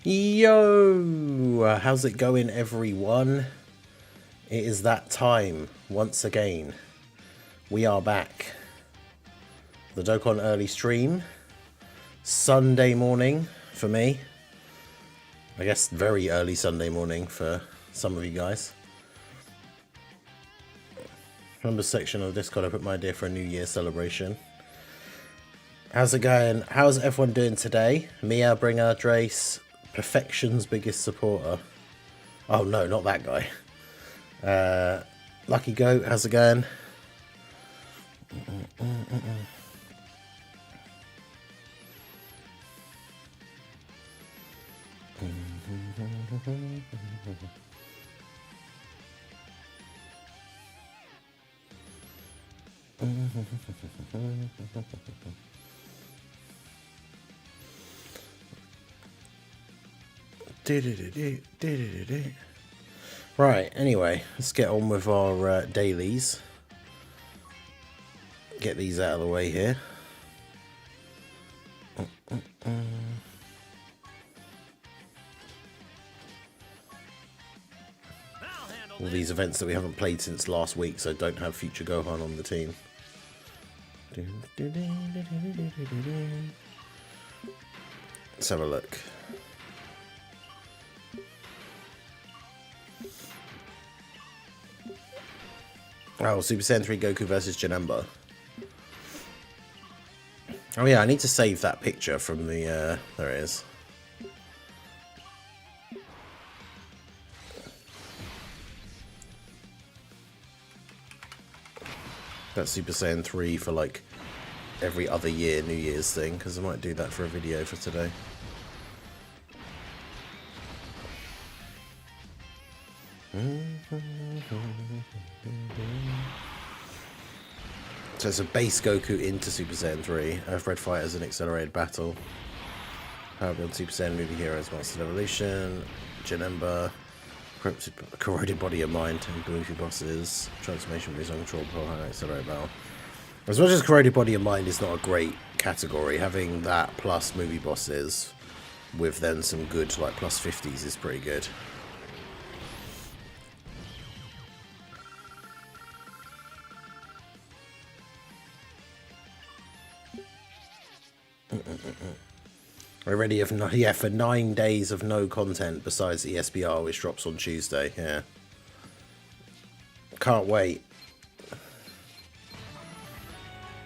Yo, how's it going, everyone? It is that time once again. We are back. The Dokkan early stream, Sunday morning for me. I guess very early Sunday morning for some of you guys. Members section of the Discord, I put my idea for a New Year celebration. How's it going? How's everyone doing today? Mia, Bringer, Drace, Perfection's biggest supporter. Oh no, not that guy. Lucky Goat, how's it going? Right, anyway, let's get on with our dailies. Get these out of the way here. All these events that we haven't played since last week, so don't have future Gohan on the team. Let's have a look. Oh, Super Saiyan 3 Goku versus Janemba. Oh yeah, I need to save that picture from the, there it is. That's Super Saiyan 3 for like every other year New Year's thing, because I might do that for a video for today. So it's a base Goku into Super Saiyan 3. Earthbred Fighters an accelerated battle. Power Build Super Saiyan Movie Heroes Master Evolution. Janemba. Corroded Body of Mind and Movie Bosses. Transformation Visual Control Power Accelerated Battle. As much as Corroded Body of Mind is not a great category, having that plus movie bosses with then some good like plus 50s is pretty good. We're ready for 9 days of no content besides the ESBR, which drops on Tuesday. Yeah, can't wait.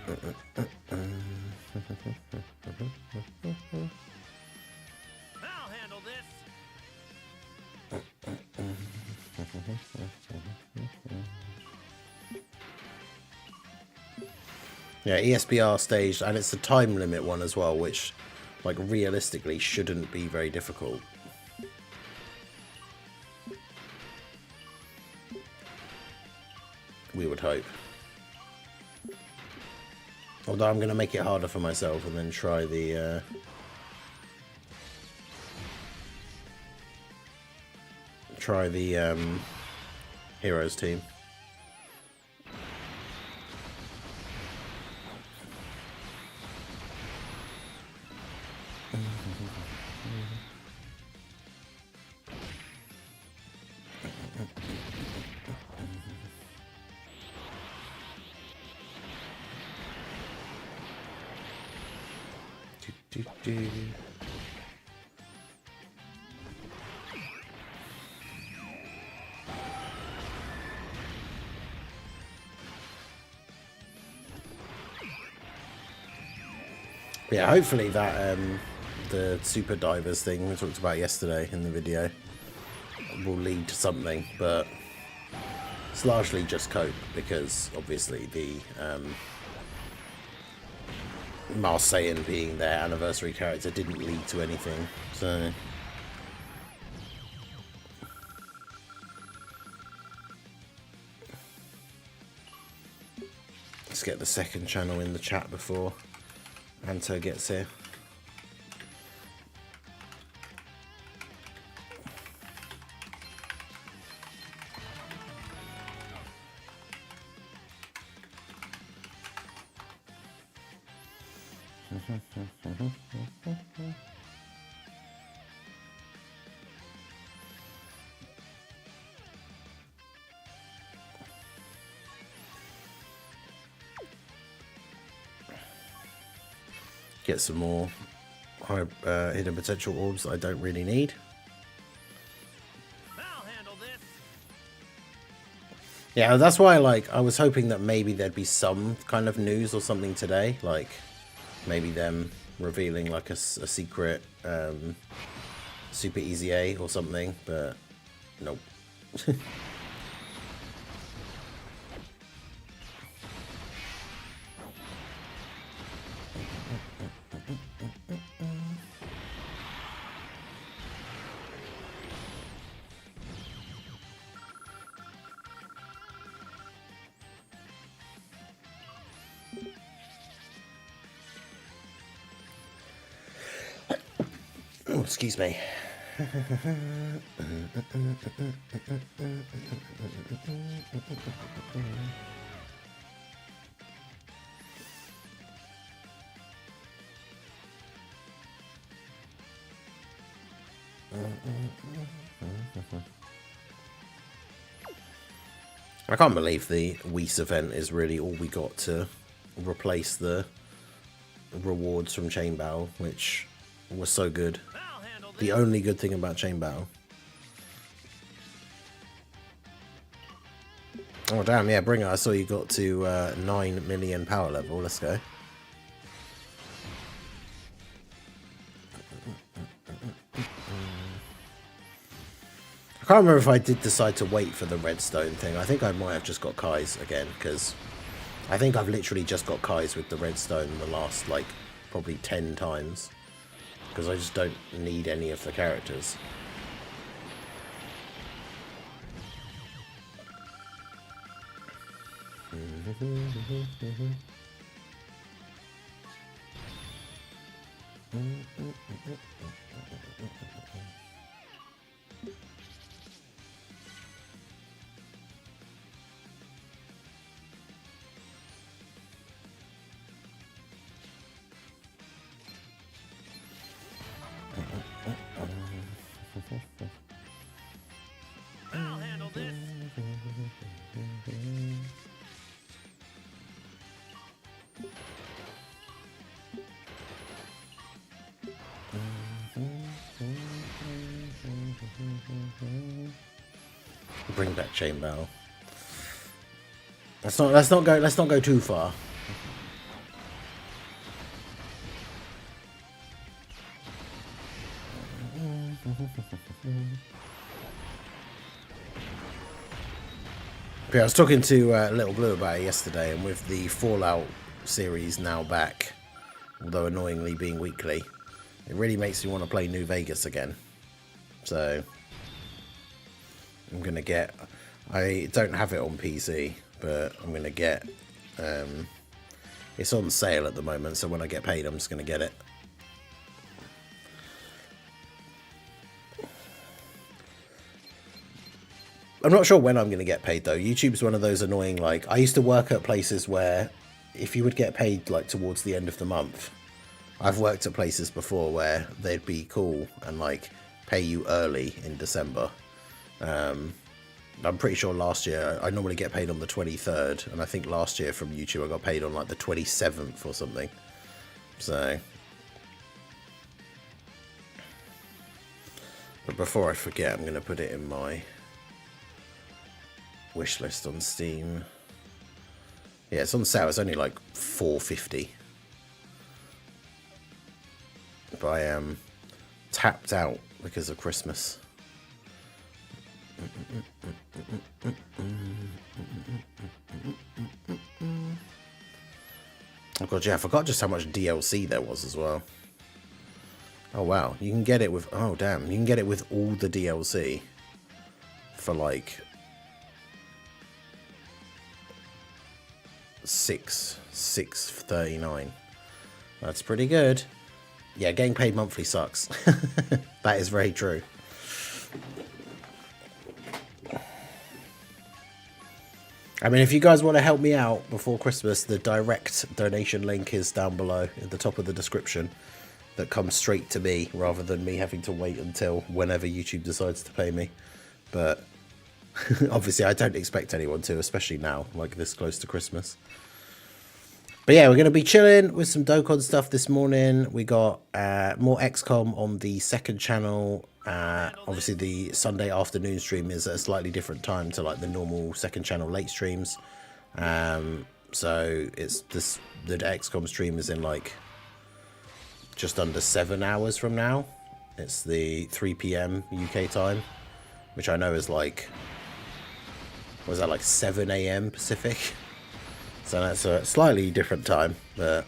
I'll handle this. Yeah, ESBR staged, and it's a time limit one as well, which like realistically shouldn't be very difficult. We would hope. Although I'm going to make it harder for myself and then try the Heroes team. Yeah, hopefully that the super divers thing we talked about yesterday in the video will lead to something, but it's largely just cope because obviously the Marseillan being their anniversary character didn't lead to anything, so let's get the second channel in the chat before Anto gets here. Get some more high hidden potential orbs that I don't really need. I'll handle this. Yeah, that's why I was hoping that maybe there'd be some kind of news or something today, like maybe them revealing like a secret super easy A or something, but nope. Oh, excuse me. I can't believe the Whis event is really all we got to replace the rewards from Chain Battle, which was so good. The only good thing about Chain Battle. Oh damn, yeah, bring it. I saw you got to 9 million power level. Let's go. I can't remember if I did decide to wait for the redstone thing. I think I might have just got Kai's again, because I think I've literally just got Kai's with the redstone the last, like, probably 10 times. Because I just don't need any of the characters. I'll handle this. Bring back Chain Battle. Let's not go too far. Yeah, I was talking to Little Blue about it yesterday, and with the Fallout series now back, although annoyingly being weekly, it really makes me want to play New Vegas again. So I'm gonna get. I don't have it on PC, but I'm gonna get. It's on sale at the moment, so when I get paid, I'm just gonna get it. I'm not sure when I'm going to get paid though. YouTube's one of those annoying, like, I used to work at places where if you would get paid like towards the end of the month, I've worked at places before where they'd be cool and like pay you early in December. I'm pretty sure last year I normally get paid on the 23rd, and I think last year from YouTube I got paid on like the 27th or something. So, but before I forget, I'm going to put it in my wish list on Steam. Yeah, it's on sale. It's only like $4.50. But I am tapped out because of Christmas. Oh god, yeah, I forgot just how much DLC there was as well. Oh wow, you can get it with, oh damn, you can get it with all the DLC for like $6.39. That's pretty good. Yeah, getting paid monthly sucks. That is very true. I mean, if you guys want to help me out before Christmas, the direct donation link is down below at the top of the description. That comes straight to me rather than me having to wait until whenever YouTube decides to pay me. But obviously I don't expect anyone to, especially now, like this close to Christmas. But yeah, we're going to be chilling with some Dokkan stuff this morning. We got more XCOM on the second channel. Obviously, the Sunday afternoon stream is at a slightly different time to like the normal second channel late streams. So it's this, the XCOM stream is in like just under 7 hours from now. It's the 3 p.m. UK time, which I know is like, was that like 7 a.m. Pacific? So that's a slightly different time, but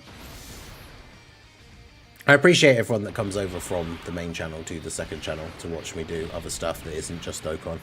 I appreciate everyone that comes over from the main channel to the second channel to watch me do other stuff that isn't just Dokkan.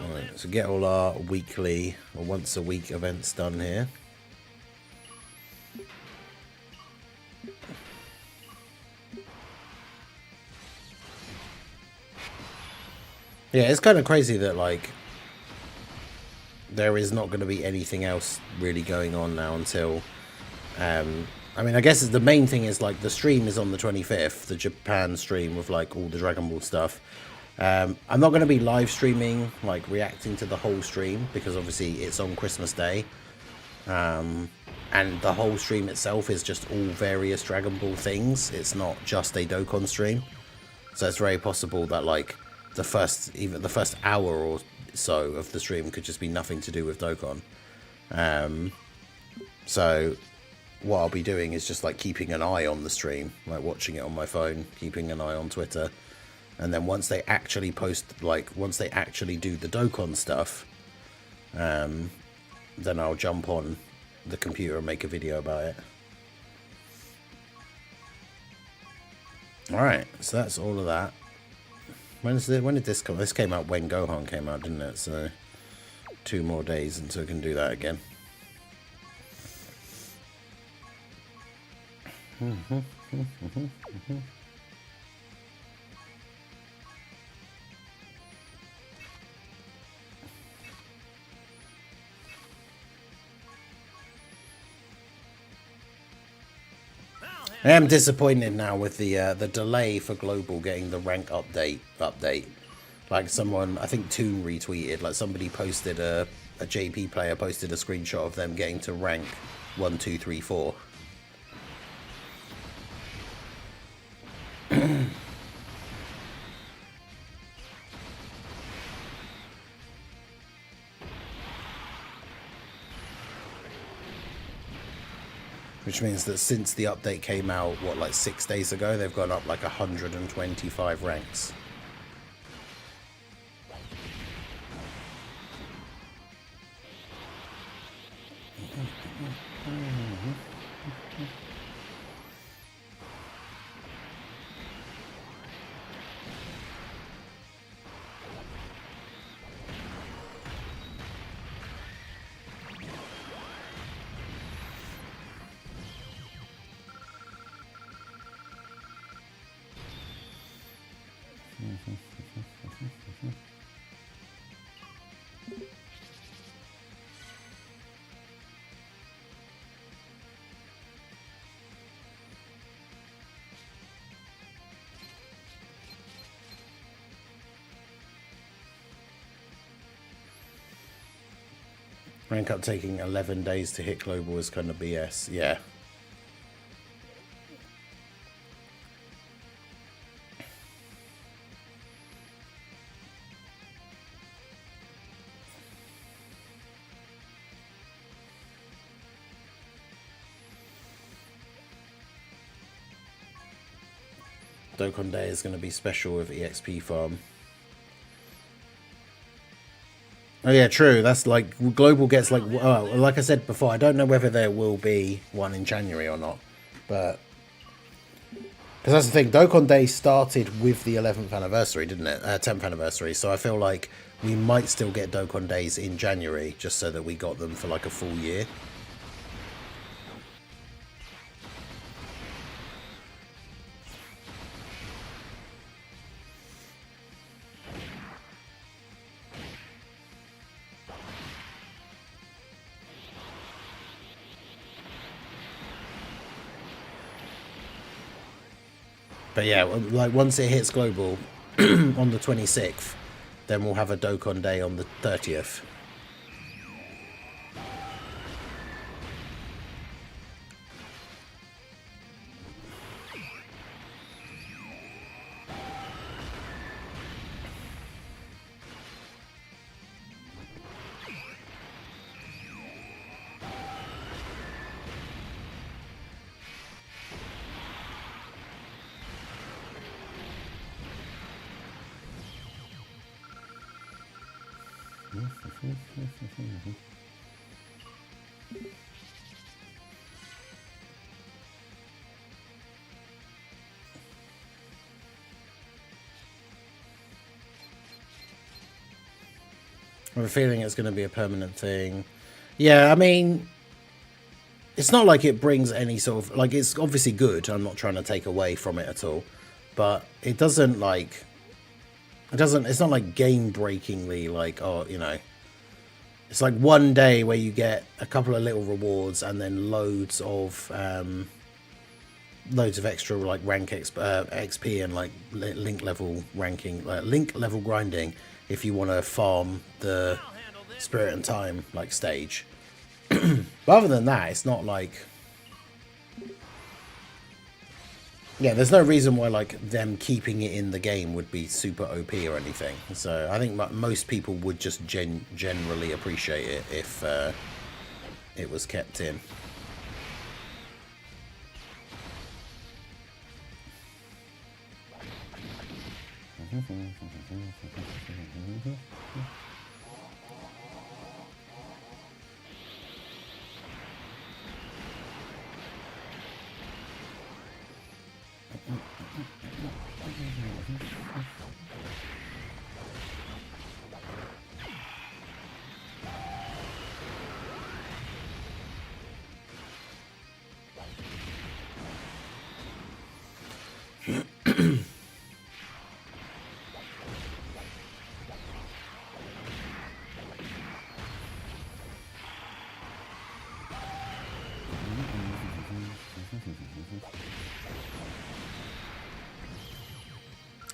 Alright, so get all our weekly or once a week events done here. Yeah, it's kind of crazy that like there is not going to be anything else really going on now until I mean, I guess the main thing is like the stream is on the 25th, the Japan stream with like all the Dragon Ball stuff. I'm not going to be live streaming, like reacting to the whole stream, because obviously it's on Christmas Day. And the whole stream itself is just all various Dragon Ball things. It's not just a Dokkan stream. So it's very possible that like even the first hour or so of the stream could just be nothing to do with Dokkan. So what I'll be doing is just like keeping an eye on the stream, like watching it on my phone, keeping an eye on Twitter. And then once they actually post, like once they actually do the Dokkan stuff, then I'll jump on the computer and make a video about it. Alright, so that's all of that. When did this come? This came out when Gohan came out, didn't it? So 2 more days until we can do that again. I am disappointed now with the delay for Global getting the rank update. Like someone, I think Toon retweeted, like somebody posted a JP player posted a screenshot of them getting to rank 1, 2, 3, 4. Which means that since the update came out, what, like 6 days ago, they've gone up like 125 ranks. Rank up taking 11 days to hit Global is kind of BS. Yeah. Dokkan Day is going to be special with EXP farm. Oh yeah, true. That's like Global gets like, well, like I said before, I don't know whether there will be one in January or not, but Because that's the thing, Dokkan Day started with the 11th anniversary, didn't it? 10th anniversary. So I feel like we might still get Dokkan Days in January, just so that we got them for like a full year. But yeah, like once it hits global on the 26th, then we'll have a Dokkan Day on the 30th. I have a feeling it's going to be a permanent thing. Yeah, I mean, it's not like it brings any sort of, like, it's obviously good. I'm not trying to take away from it at all. But it doesn't, like, it's not like game-breakingly, like, oh, you know. It's like one day where you get a couple of little rewards and then loads of extra, like, rank XP and, like, link level ranking, link level grinding if you want to farm the Spirit and Time, like, stage. But other than that, it's not like... Yeah, there's no reason why, like, them keeping it in the game would be super OP or anything. So I think most people would just generally appreciate it if it was kept in.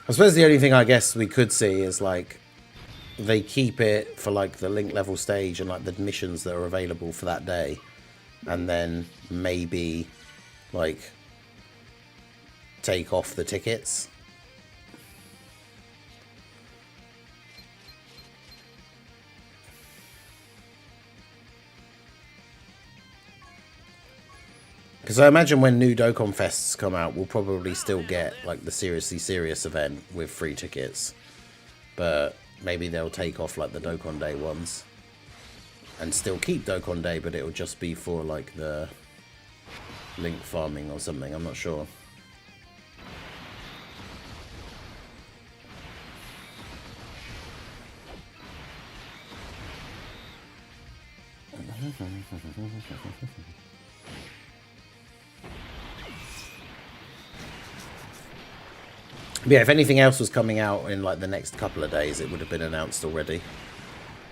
I suppose the only thing I guess we could see is, like, they keep it for, like, the link level stage and, like, the missions that are available for that day. And then maybe, like, take off the tickets. Because I imagine when new Dokkan Fests come out, we'll probably still get, like, the Seriously Serious event with free tickets. But maybe they'll take off, like, the Dokkan Day ones. And still keep Dokkan Day, but it'll just be for, like, the link farming or something. I'm not sure. But yeah, if anything else was coming out in, like, the next couple of days, it would have been announced already.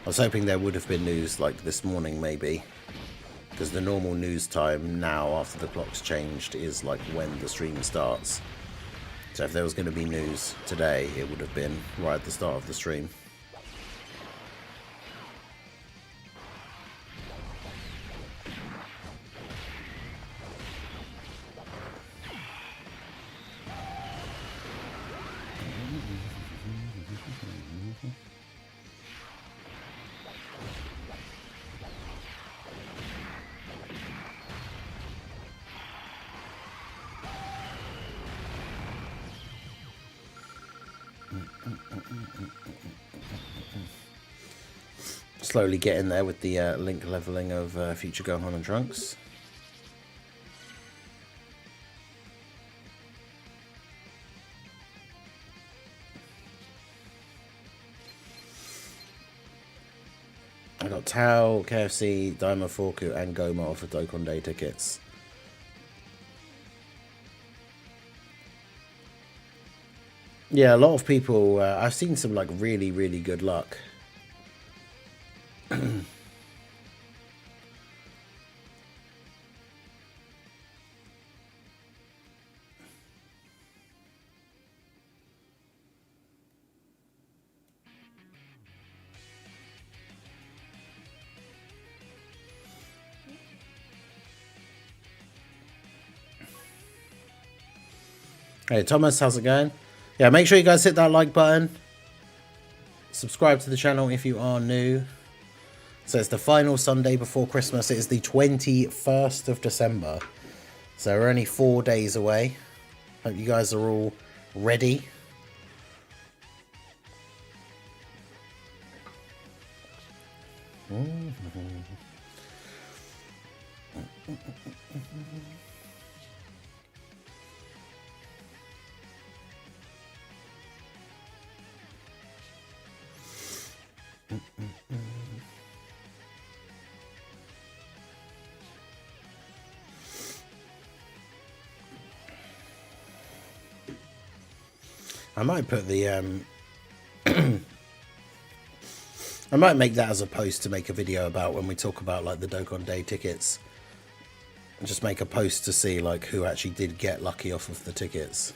I was hoping there would have been news, like, this morning, maybe. Because the normal news time now, after the clock's changed, is, like, when the stream starts. So if there was going to be news today, it would have been right at the start of the stream. Slowly getting there with the link leveling of Future Gohan and Trunks. got Tao, KFC, Daima Forku, and Goma offer Dokkan Day tickets. Yeah, a lot of people. I've seen some like really, really good luck. Hey Thomas, how's it going? Yeah, make sure you guys hit that like button. Subscribe to the channel if you are new. So it's the final Sunday before Christmas. It is the 21st of December. So we're only 4 days away. Hope you guys are all ready. I might put the I might make that as a post to make a video about when we talk about like the Dokkan Day tickets. And just make a post to see like who actually did get lucky off of the tickets.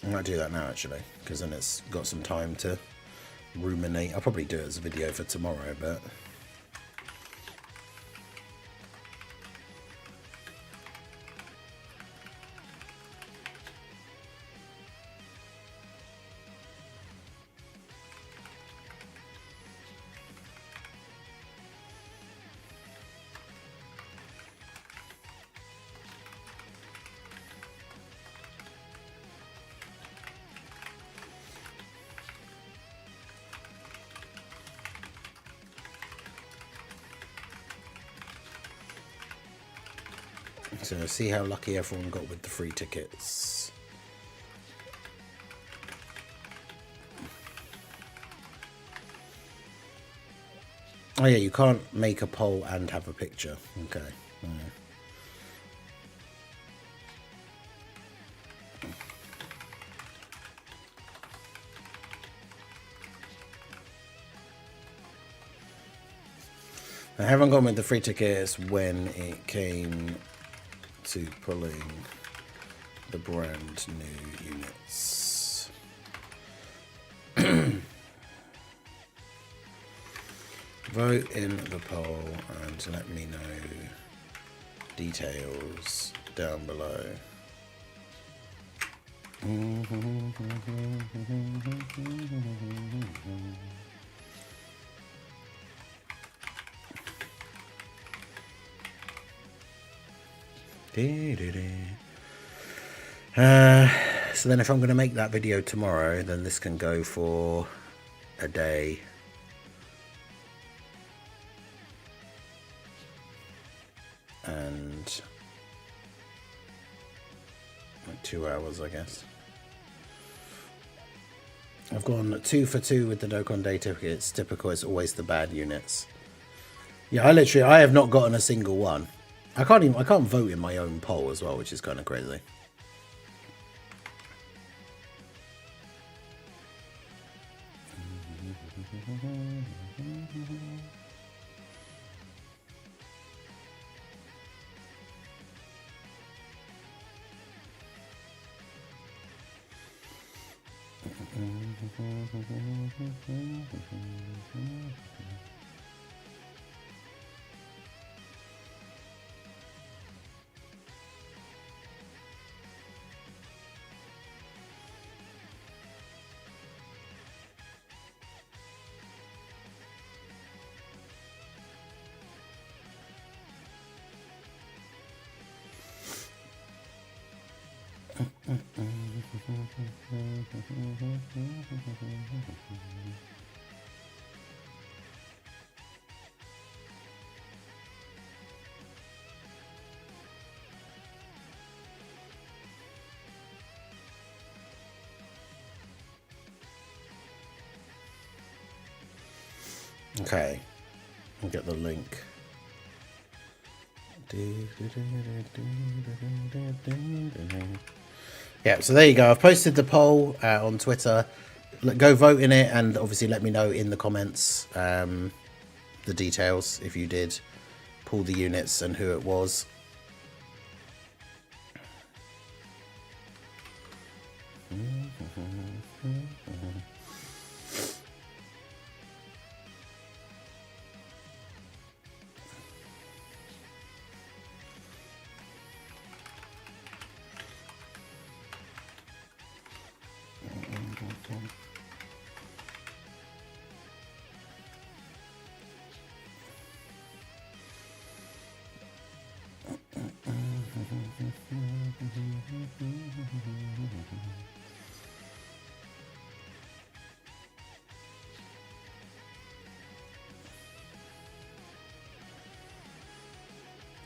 I might do that now actually, because then it's got some time to ruminate. I'll probably do it as a video for tomorrow, but so see how lucky everyone got with the free tickets. Oh yeah, you can't make a poll and have a picture. Okay. I haven't gone with the free tickets when it came to pulling the brand new units. Vote in the poll and let me know details down below. So then if I'm going to make that video tomorrow, then this can go for a day. And like 2 hours, I guess. I've gone 2 for 2 with the Dokkan Day tickets. Typical, it's always the bad units. Yeah, I have not gotten a single one. I can't vote in my own poll as well, which is kind of crazy. Okay, I'll get the link. Yeah, so there you go. I've posted the poll on Twitter. Go vote in it, and obviously let me know in the comments the details if you did pull the units and who it was.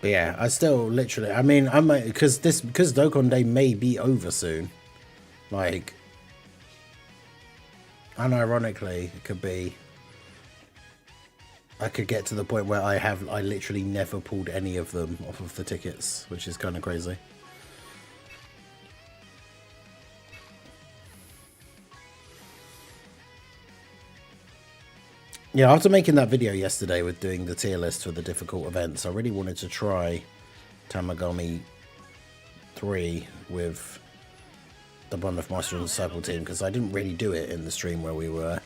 But yeah, I still literally, I mean, I might, because Dokkan Day may be over soon. Like, unironically, it could be, I could get to the point where I literally never pulled any of them off of the tickets, which is kind of crazy. Yeah, after making that video yesterday with doing the tier list for the difficult events, I really wanted to try Tamagami 3 with the Bond of Master and Disciple team, because I didn't really do it in the stream where we were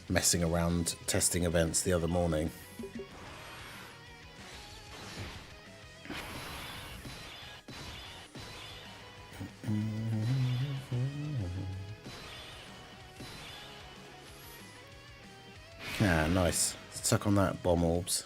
messing around testing events the other morning. Ah, nice. Suck on that, bomb orbs.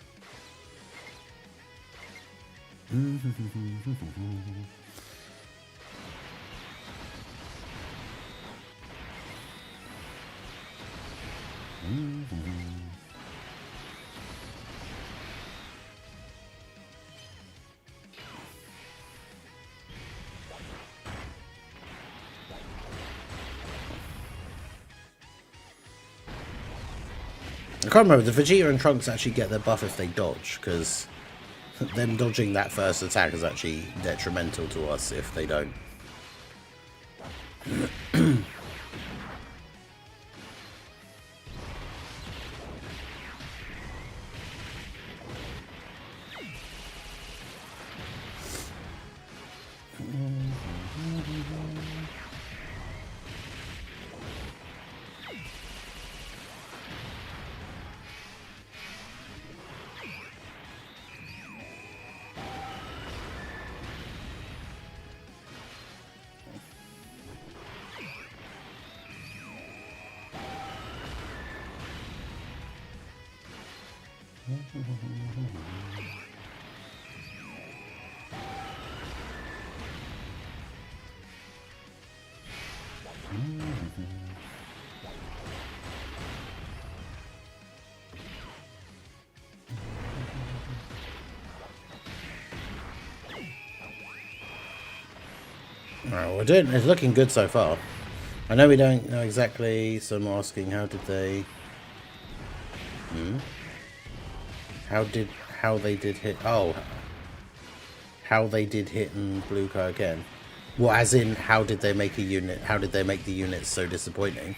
I can't remember, the Vegeta and Trunks actually get their buff if they dodge, because them dodging that first attack is actually detrimental to us if they don't. Alright, we're doing, it's looking good so far. I know we don't know exactly, so I'm asking, how did they... How they did hit... Oh. How they did hit in Bluecar again. Well, as in, how did they make a unit... How did they make the units so disappointing?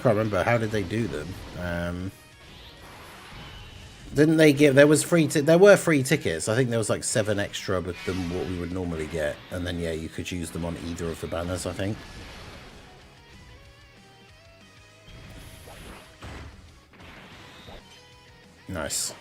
can't remember. How did they do them? Didn't they give... There was free... There were free tickets. I think there was like 7 extra than what we would normally get. And then, yeah, you could use them on either of the banners, I think. Nice.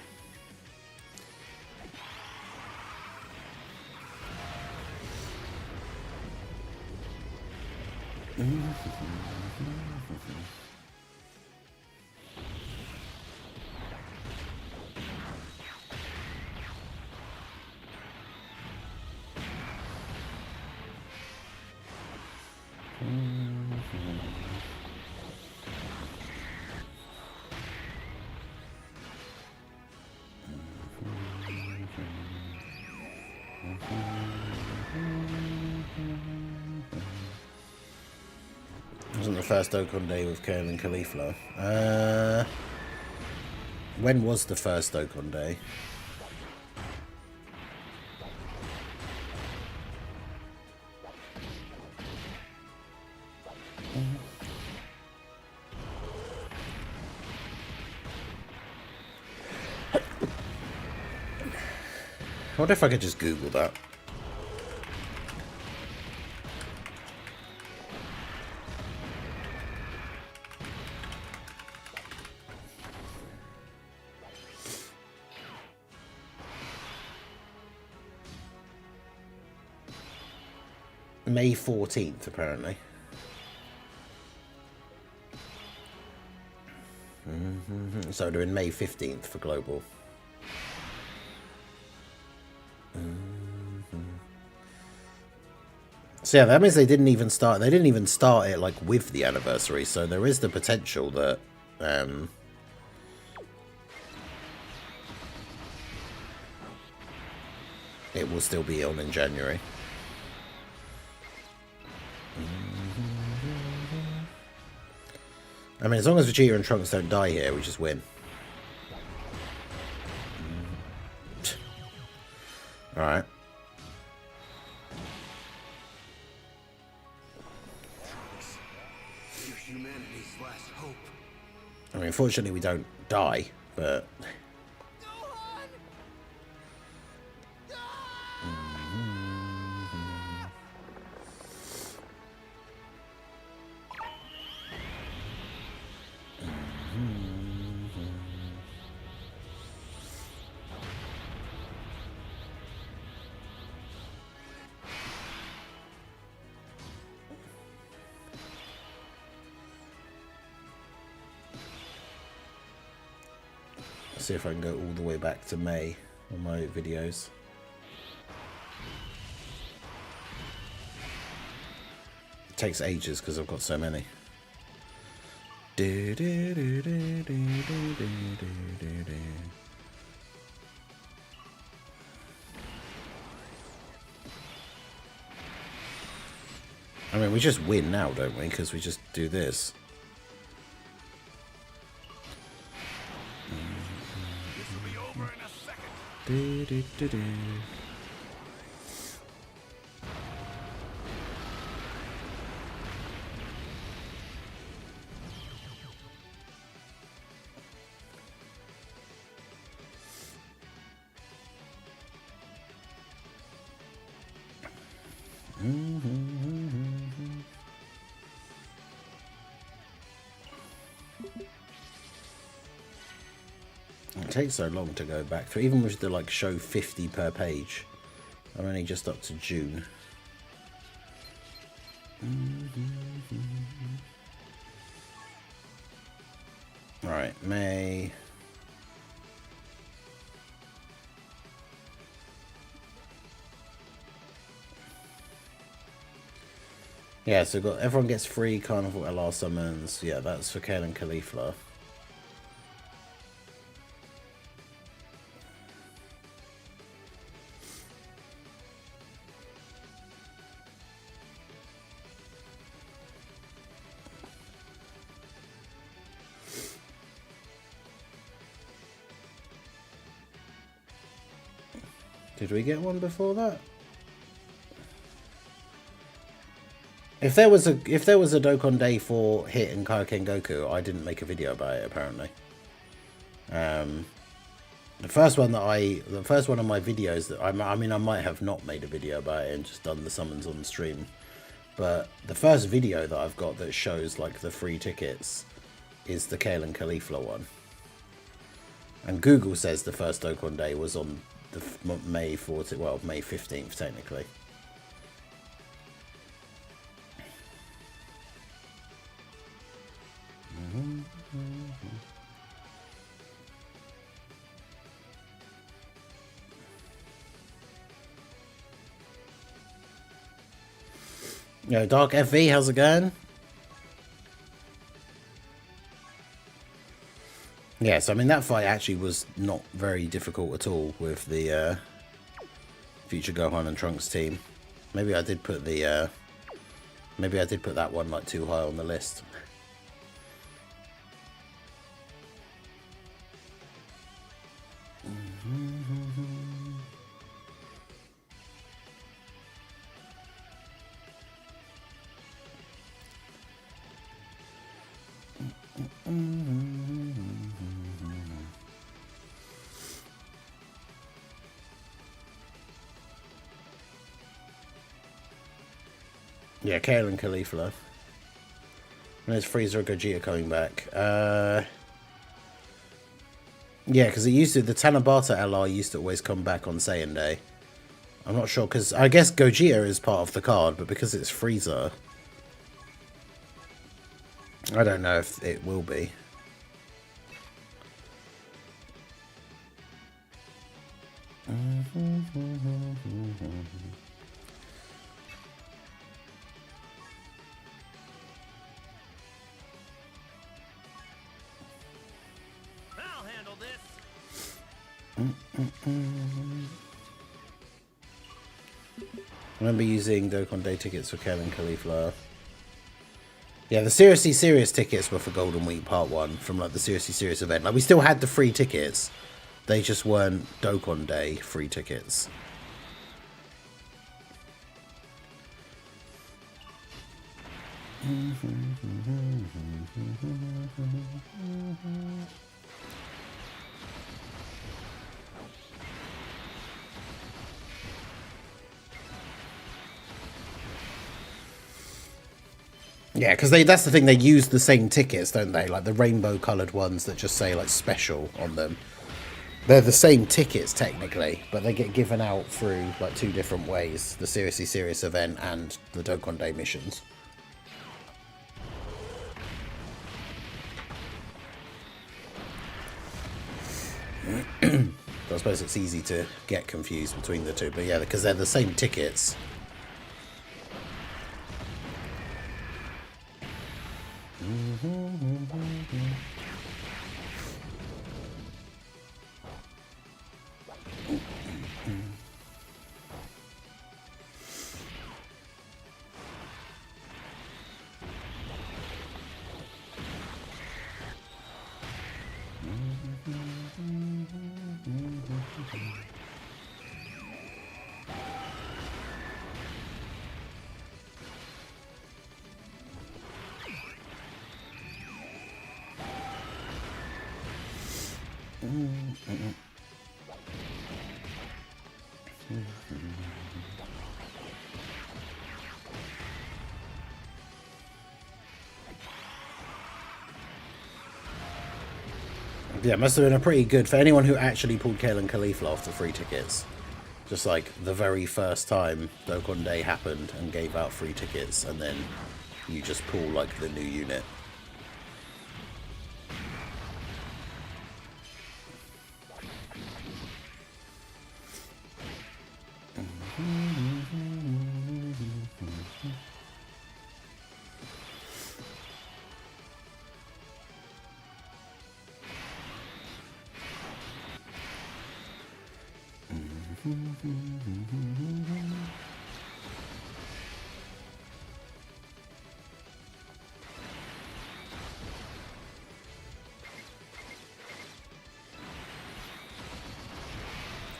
Wasn't the first Dokkan day with Kale and Cauliflower? When was the first Dokkan day? I wonder if I could just Google that. May 14th, apparently. So they're in May 15th for global. So yeah, that means they didn't even start. They didn't even start it like with the anniversary. So there is the potential that it will still be on in January. I mean, as long as Vegeta and Trunks don't die here, we just win. Alright. I mean, unfortunately we don't die, but... See if I can go all the way back to May on my videos. It takes ages because I've got so many. I mean, we just win now, don't we? Because we just do this. It takes so long to go back through, even with the like show 50 per page. I'm only just up to June. Alright, May. Yeah, so we've got everyone gets free Carnival LR summons. Yeah, that's for Kale and Cauliflower. Did we get one before that? If there was a Dokkan Day for Hit and Kaioken Goku, I didn't make a video about it apparently. The first one of my videos that I mean I might have not made a video about it and just done the summons on the stream, but the first video that I've got that shows like the free tickets is the Kale and Caulifla one. And Google says the first Dokkan Day was on the May 14th, well May 15th technically. Yo, Dark FV, how's it going? Yes, I mean that fight actually was not very difficult at all with the Future Gohan and Trunks team. Maybe I did put the maybe I did put that one like too high on the list. Yeah, Kale and Caulifla. And there's Frieza and Gogeta coming back. Yeah, because it used to, the Tanabata LR used to always come back on Saiyan Day. I'm not sure, because I guess Gogeta is part of the card, but because it's Frieza, I don't know if it will be. I'll handle this. I remember using Dokkan Day tickets for Kale and Caulifla. Yeah, the Seriously Serious tickets were for Golden Week Part 1 from like the Seriously Serious event. Like we still had the free tickets. They just weren't Dokkan Day free tickets. Yeah, because that's the thing, they use the same tickets, don't they? Like the rainbow coloured ones that just say like special on them. They're the same tickets technically, but they get given out through like two different ways. The Seriously Serious event and the Dokkan Day missions. I suppose it's easy to get confused between the two, but yeah, because they're the same tickets. Yeah, it must have been a pretty good, for anyone who actually pulled Kale and Caulifla off the free tickets. Just like the very first time Dokkan Day happened and gave out free tickets, and then you just pull like the new unit.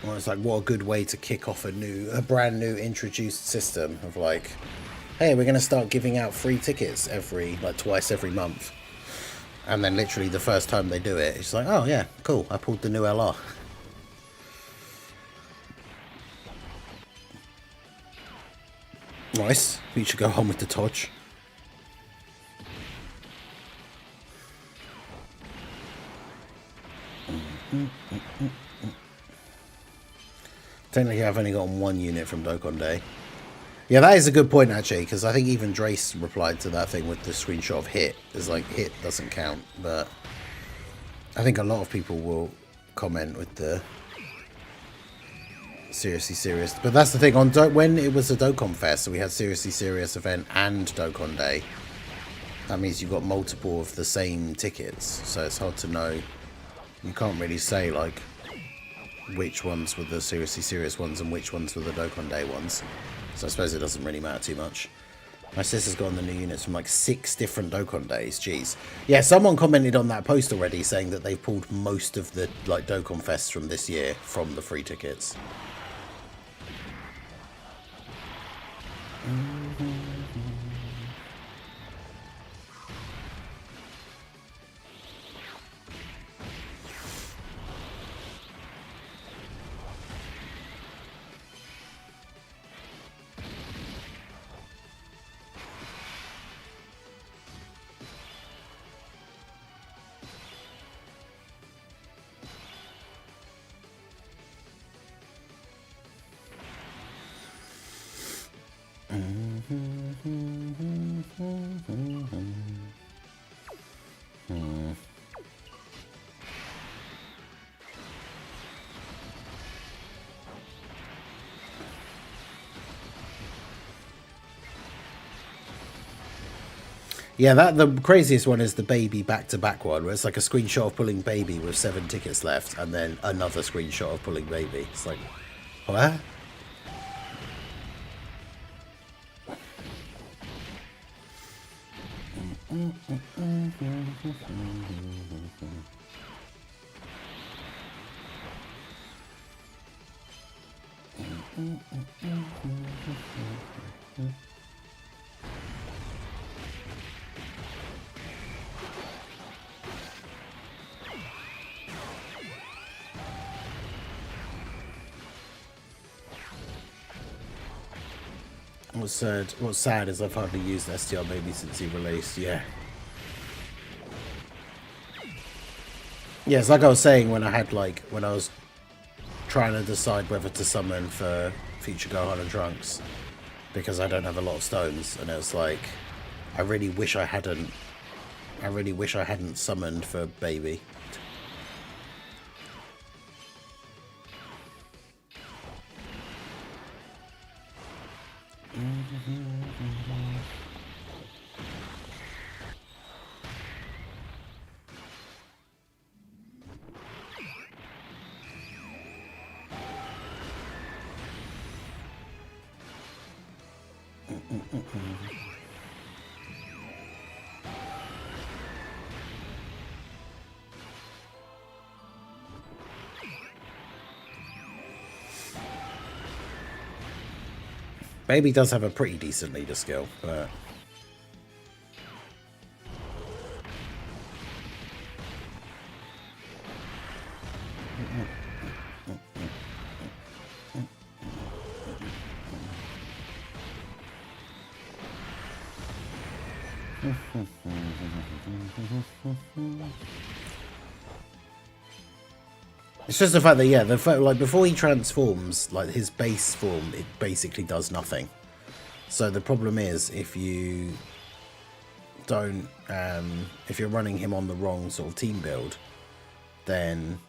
Well, it's like, what a good way to kick off a brand new introduced system of like hey, we're going to start giving out free tickets twice every month. And then literally the first time they do it, it's like, oh yeah, cool, I pulled the new LR. Nice. You should go home with the Todge. Technically, I've only gotten one unit from Dokkan Day. Yeah, that is a good point, actually, because I think even Drace replied to that thing with the screenshot of hit. It's like, hit doesn't count, but I think a lot of people will comment with the seriously serious. But that's the thing, when it was a Dokkan Fest, so we had seriously serious event and Dokkan Day, that means you've got multiple of the same tickets, so it's hard to know. You can't really say, like, which ones were the seriously serious ones and which ones were the Dokkan Day ones. So I suppose it doesn't really matter too much. My sister's gotten the new units from like 6 different Dokkan Days. Jeez. Yeah, someone commented on that post already saying that they've pulled most of the like Dokkan Fests from this year from the free tickets. Yeah, the craziest one is the baby back-to-back one, where it's like a screenshot of pulling baby with 7 tickets left, and then another screenshot of pulling baby. It's like, what? What's sad is I've hardly used STR Baby since he released, yeah. Yeah, it's like I was saying when I was trying to decide whether to summon for future Gohan and Trunks, because I don't have a lot of stones, and it was like, I really wish I hadn't summoned for Baby. Baby does have a pretty decent leader skill, but it's just the fact that, yeah, like before he transforms, like his base form, it basically does nothing. So the problem is if you don't, if you're running him on the wrong sort of team build, then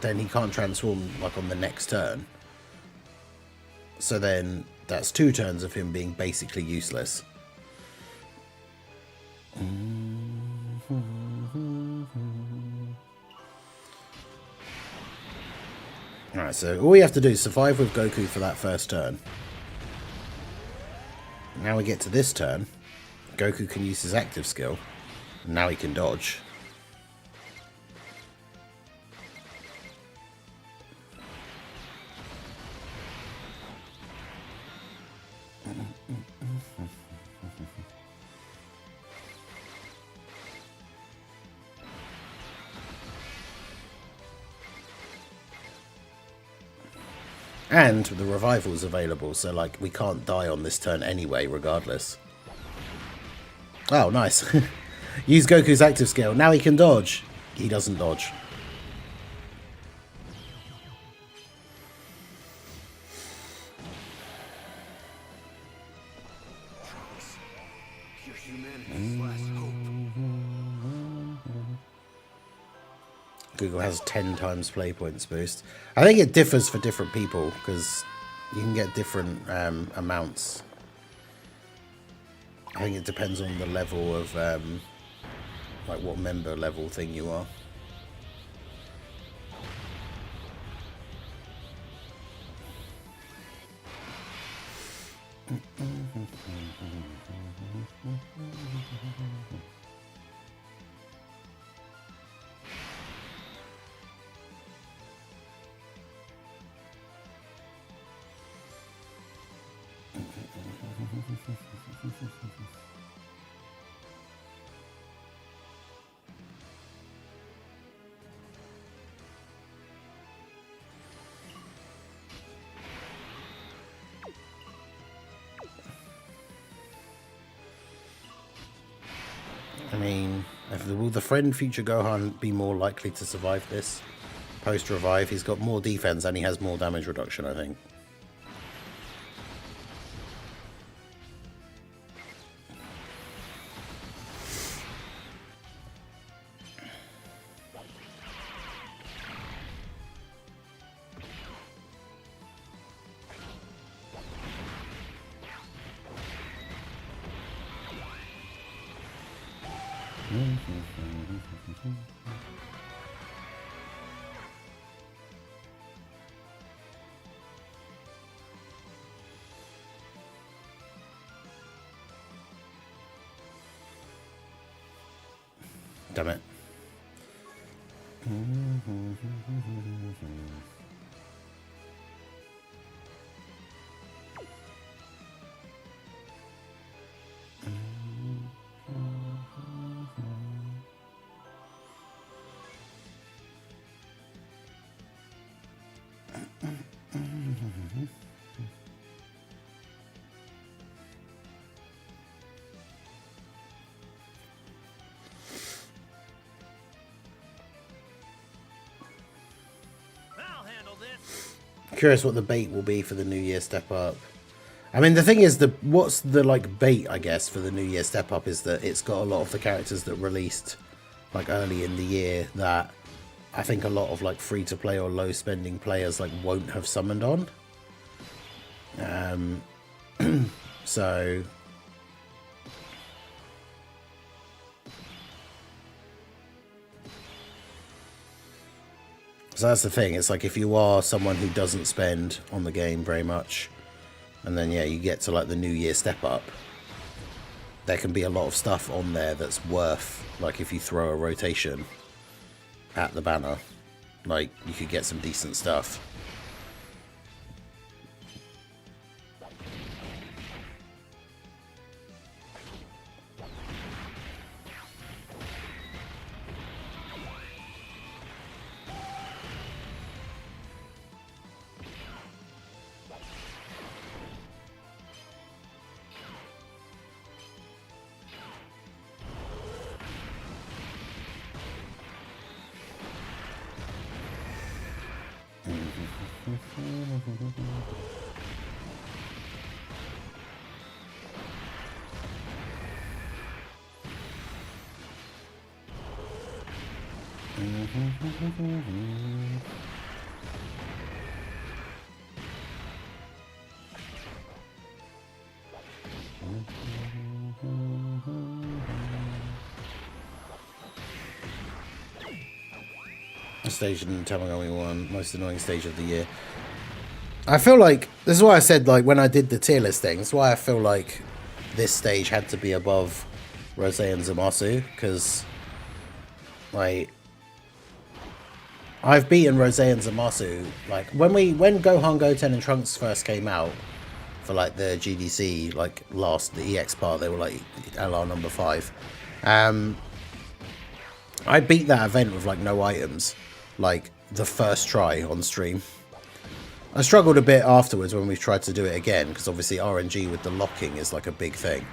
he can't transform like on the next turn. So then that's 2 turns of him being basically useless. Alright, so all we have to do is survive with Goku for that first turn. Now we get to this turn. Goku can use his active skill. And now he can dodge. And the revival's available, so like we can't die on this turn anyway, regardless. Oh, nice. Use Goku's active skill. Now he can dodge. He doesn't dodge. Google has 10 times play points boost. I think it differs for different people because you can get different amounts. I think it depends on the level of like what member level thing you are. I mean, will the friend future Gohan be more likely to survive this post-revive? He's got more defense and he has more damage reduction, I think. Damn it. Curious what the bait will be for the New Year step up. I mean, the thing is, what's the like bait, I guess, for the New Year step up is that it's got a lot of the characters that released like early in the year that I think a lot of like free to play or low spending players like won't have summoned on. So that's the thing. It's like if you are someone who doesn't spend on the game very much, and then yeah, you get to like the New Year step up, there can be a lot of stuff on there that's worth, like if you throw a rotation at the banner, like you could get some decent stuff. Stage in Tamagami 1, most annoying stage of the year. I feel like, this is why I said, like, when I did the tier list thing, that's why I feel like this stage had to be above Rose and Zamasu, because, like, I've beaten Rose and Zamasu, like, when Gohan, Goten, and Trunks first came out, for, like, the GDC, like, the EX part, they were, like, LR number 5, I beat that event with, like, no items, like, the first try on stream. I struggled a bit afterwards when we tried to do it again, because obviously RNG with the locking is like a big thing.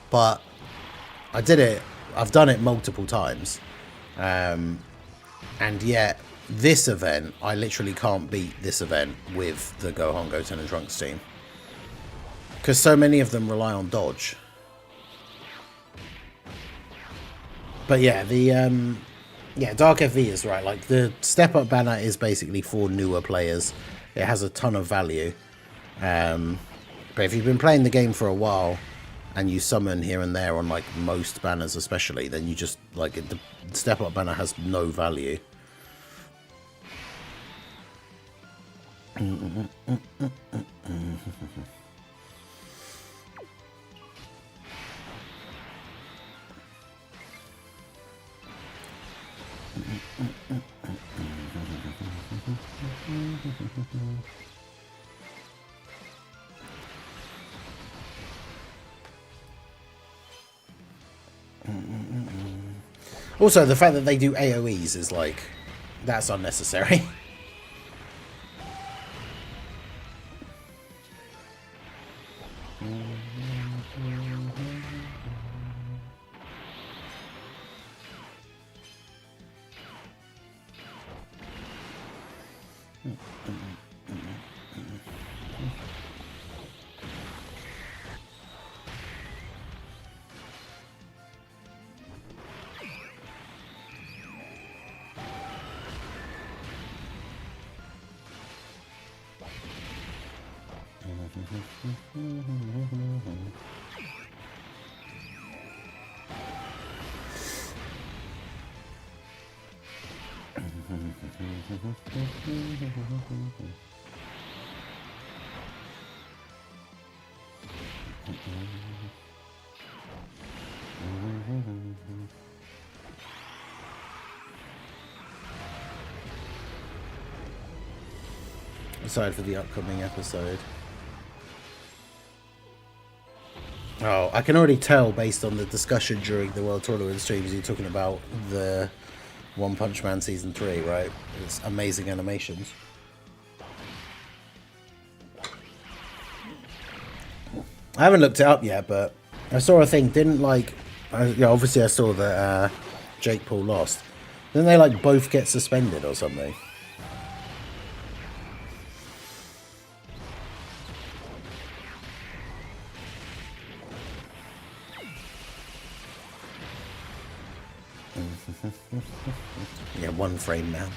But I did it. I've done it multiple times. And yet, this event, I literally can't beat this event with the Gohan, Goten and Trunks team. Because so many of them rely on dodge. But yeah, the Dark FV is right. Like, the Step Up banner is basically for newer players. It has a ton of value. But if you've been playing the game for a while and you summon here and there on, like, most banners especially, then you just, like, the Step Up banner has no value. Also, the fact that they do AoEs is like, that's unnecessary. Aside for the upcoming episode. Oh, I can already tell based on the discussion during the World Tournament streams you're talking about the One Punch Man Season 3, right? It's amazing animations. I haven't looked it up yet, but I saw a thing, didn't like... yeah, obviously I saw that Jake Paul lost. Didn't they like both get suspended or something? Yeah, one frame man.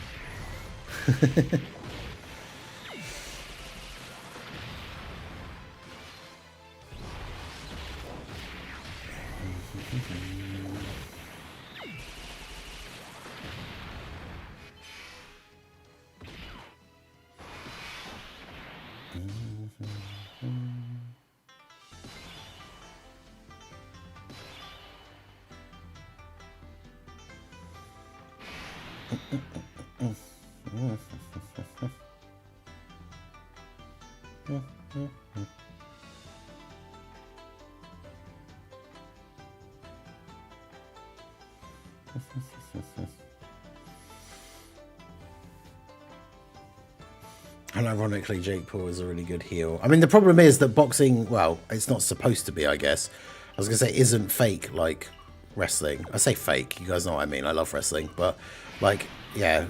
And ironically, Jake Paul is a really good heel. I mean, the problem is that boxing, well, it's not supposed to be, I guess. I was going to say, isn't fake like wrestling. I say fake, you guys know what I mean. I love wrestling. But, like, yeah.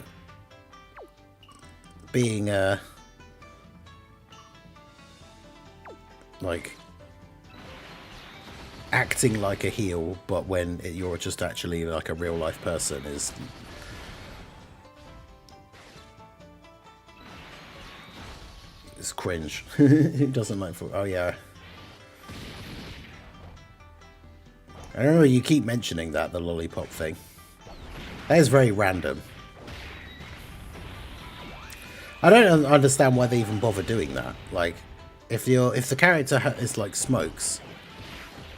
Being, like, acting like a heel, but when you're just actually like a real life person is... It's cringe. Who doesn't like... Oh, yeah. I don't know, you keep mentioning that, the lollipop thing. That is very random. I don't understand why they even bother doing that. Like, if the character is like smokes,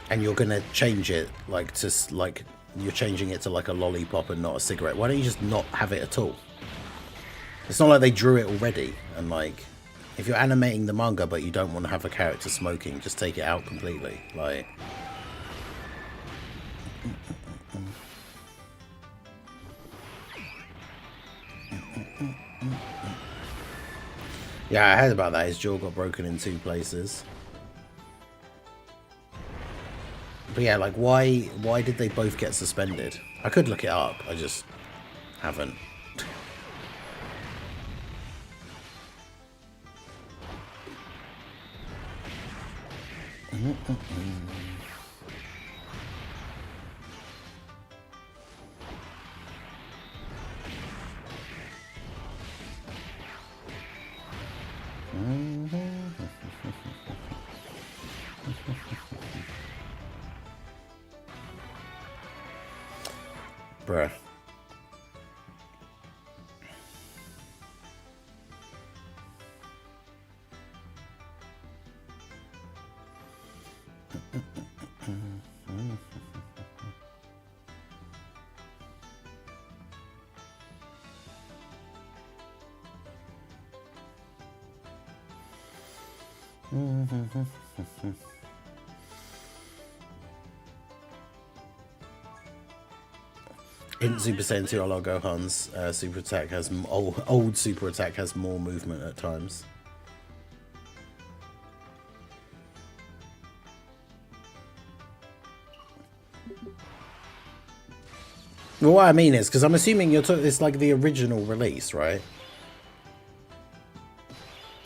and you're gonna change it like to like you're changing it to like a lollipop and not a cigarette, why don't you just not have it at all? It's not like they drew it already, and like, if you're animating the manga but you don't want to have a character smoking, just take it out completely. Like, Yeah, I heard about that. His jaw got broken in 2 places. But yeah, like, why did they both get suspended? I could look it up. I just haven't. Bruh. In Super Saiyan 2, Ala Gohan's super attack has old super attack has more movement at times. Well, what I mean is, because I'm assuming it's like the original release, right?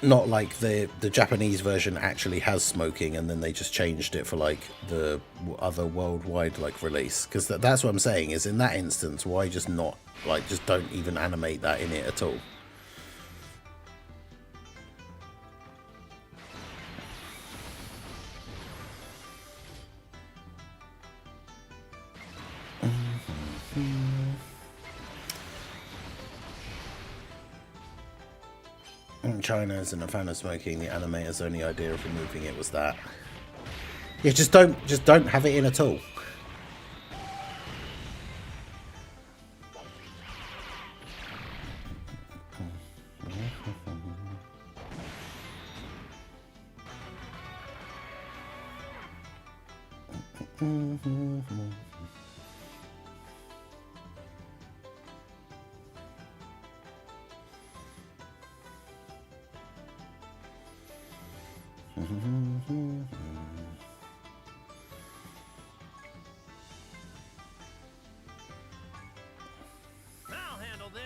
Not like the Japanese version actually has smoking, and then they just changed it for like the other worldwide like release. Because that's what I'm saying is, in that instance, why just not like just don't even animate that in it at all? China isn't a fan of smoking. The animator's only idea of removing it was that. Yeah, just don't have it in at all. I'll handle this.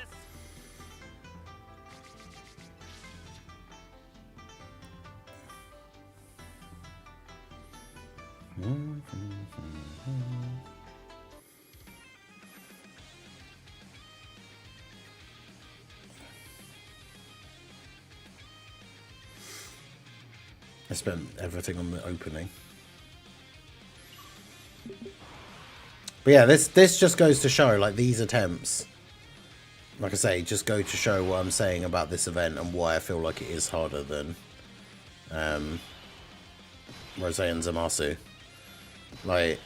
I spent everything on the opening. But yeah, this just goes to show, like, these attempts, like I say, just go to show what I'm saying about this event and why I feel like it is harder than Rose and Zamasu. Like,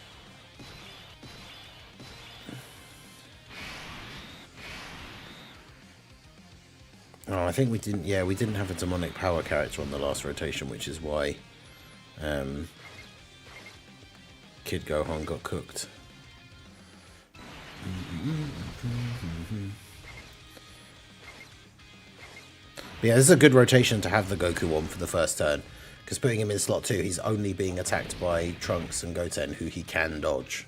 oh, I think we didn't. Yeah, we didn't have a demonic power character on the last rotation, which is why Kid Gohan got cooked. But yeah, this is a good rotation to have the Goku on for the first turn, because putting him in slot 2, he's only being attacked by Trunks and Goten, who he can dodge.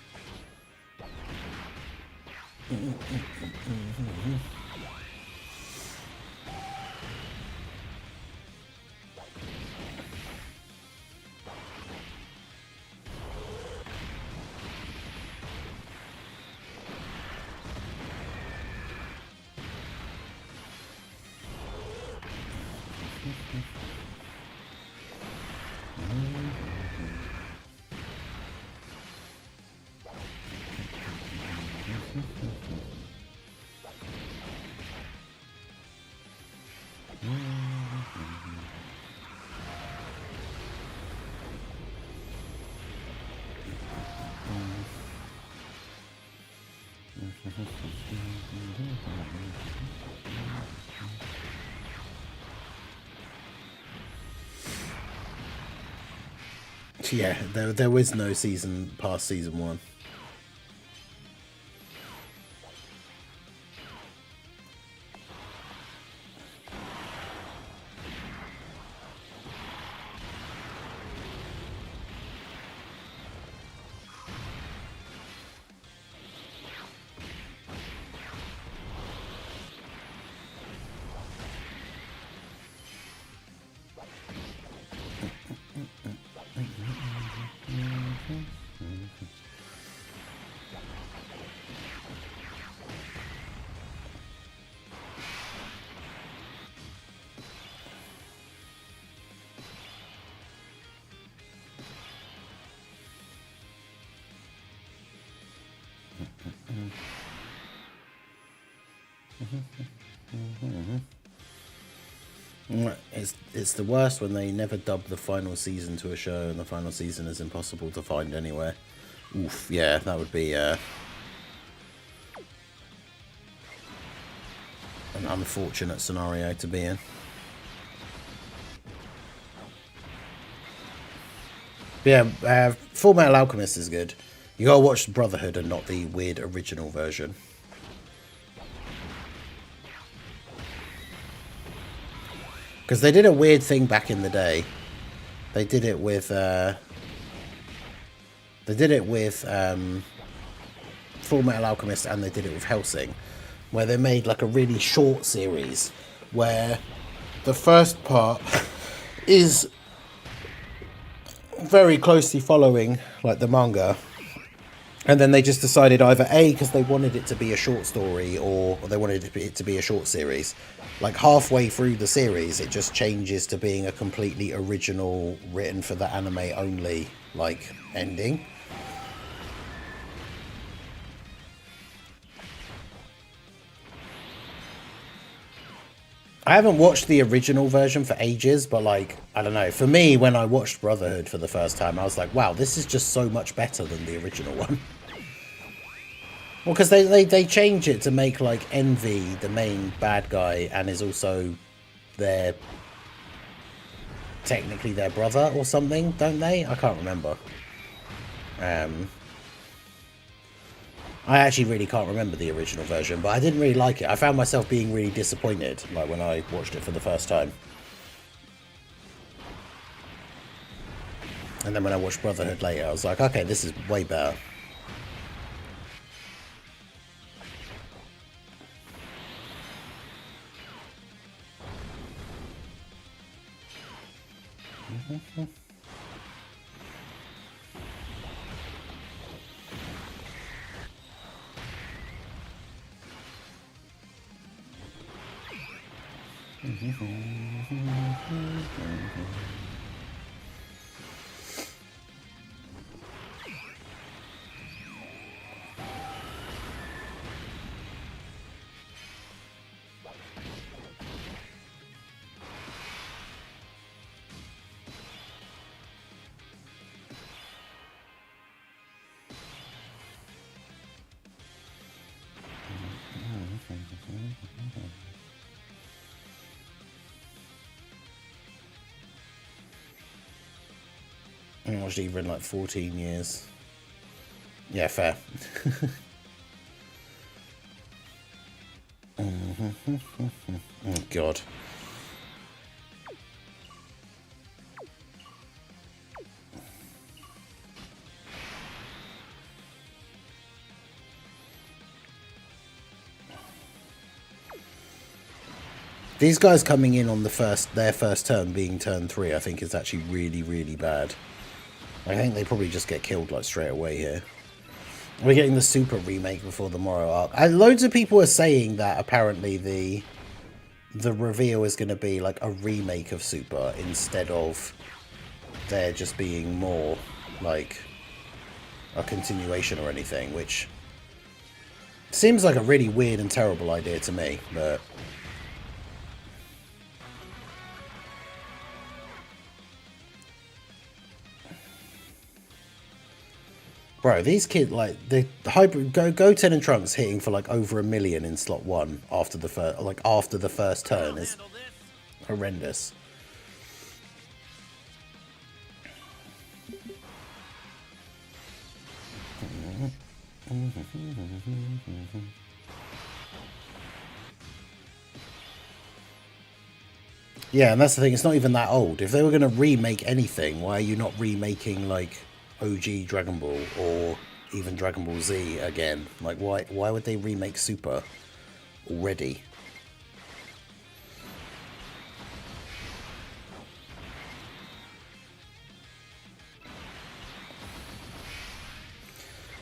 Yeah, there was no season past season 1. It's the worst when they never dub the final season to a show and the final season is impossible to find anywhere. Oof, yeah, that would be an unfortunate scenario to be in. But yeah, Full Metal Alchemist is good. You gotta watch Brotherhood and not the weird original version. Because they did a weird thing back in the day. They did it with Full Metal Alchemist, and they did it with Hellsing, where they made like a really short series where the first part is very closely following like the manga, and then they just decided either A, because they wanted it to be a short story, or they wanted it to be a short series. Like halfway through the series, it just changes to being a completely original, written for the anime only, like, ending. I haven't watched the original version for ages, but, like, I don't know. For me, when I watched Brotherhood for the first time, I was like, wow, this is just so much better than the original one. Well, because they change it to make, like, Envy the main bad guy and is also technically their brother or something, don't they? I can't remember. I actually really can't remember the original version, but I didn't really like it. I found myself being really disappointed, like, when I watched it for the first time. And then when I watched Brotherhood later, I was like, okay, this is way better. I haven't watched either in like 14 years. Yeah, fair. Oh, God. These guys coming in on their first turn being turn 3, I think is actually really, really bad. I think they probably just get killed like straight away here. We're getting the Super remake before the Moro arc. Loads of people are saying that apparently the reveal is going to be like a remake of Super instead of there just being more like a continuation or anything, which seems like a really weird and terrible idea to me, but... Bro, these kids, like, the hybrid Goten and Trunks hitting for like over 1 million in slot 1 after the first turn is horrendous. Yeah, and that's the thing, it's not even that old. If they were going to remake anything, why are you not remaking, like, OG Dragon Ball or even Dragon Ball Z again? Like, why would they remake Super already?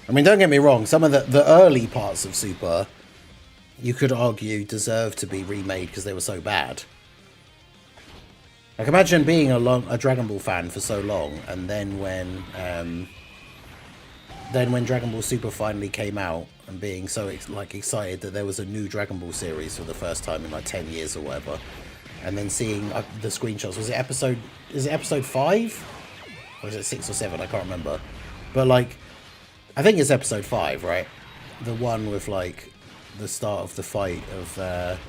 I mean, don't get me wrong, some of the early parts of Super, you could argue, deserve to be remade because they were so bad. Like, imagine being a Dragon Ball fan for so long, and then when then when Dragon Ball Super finally came out and being so excited that there was a new Dragon Ball series for the first time in like 10 years or whatever, and then seeing the screenshots, is it episode 5 or is it 6 or 7? I can't remember, but like I think it's episode 5, right? The one with like the start of the fight of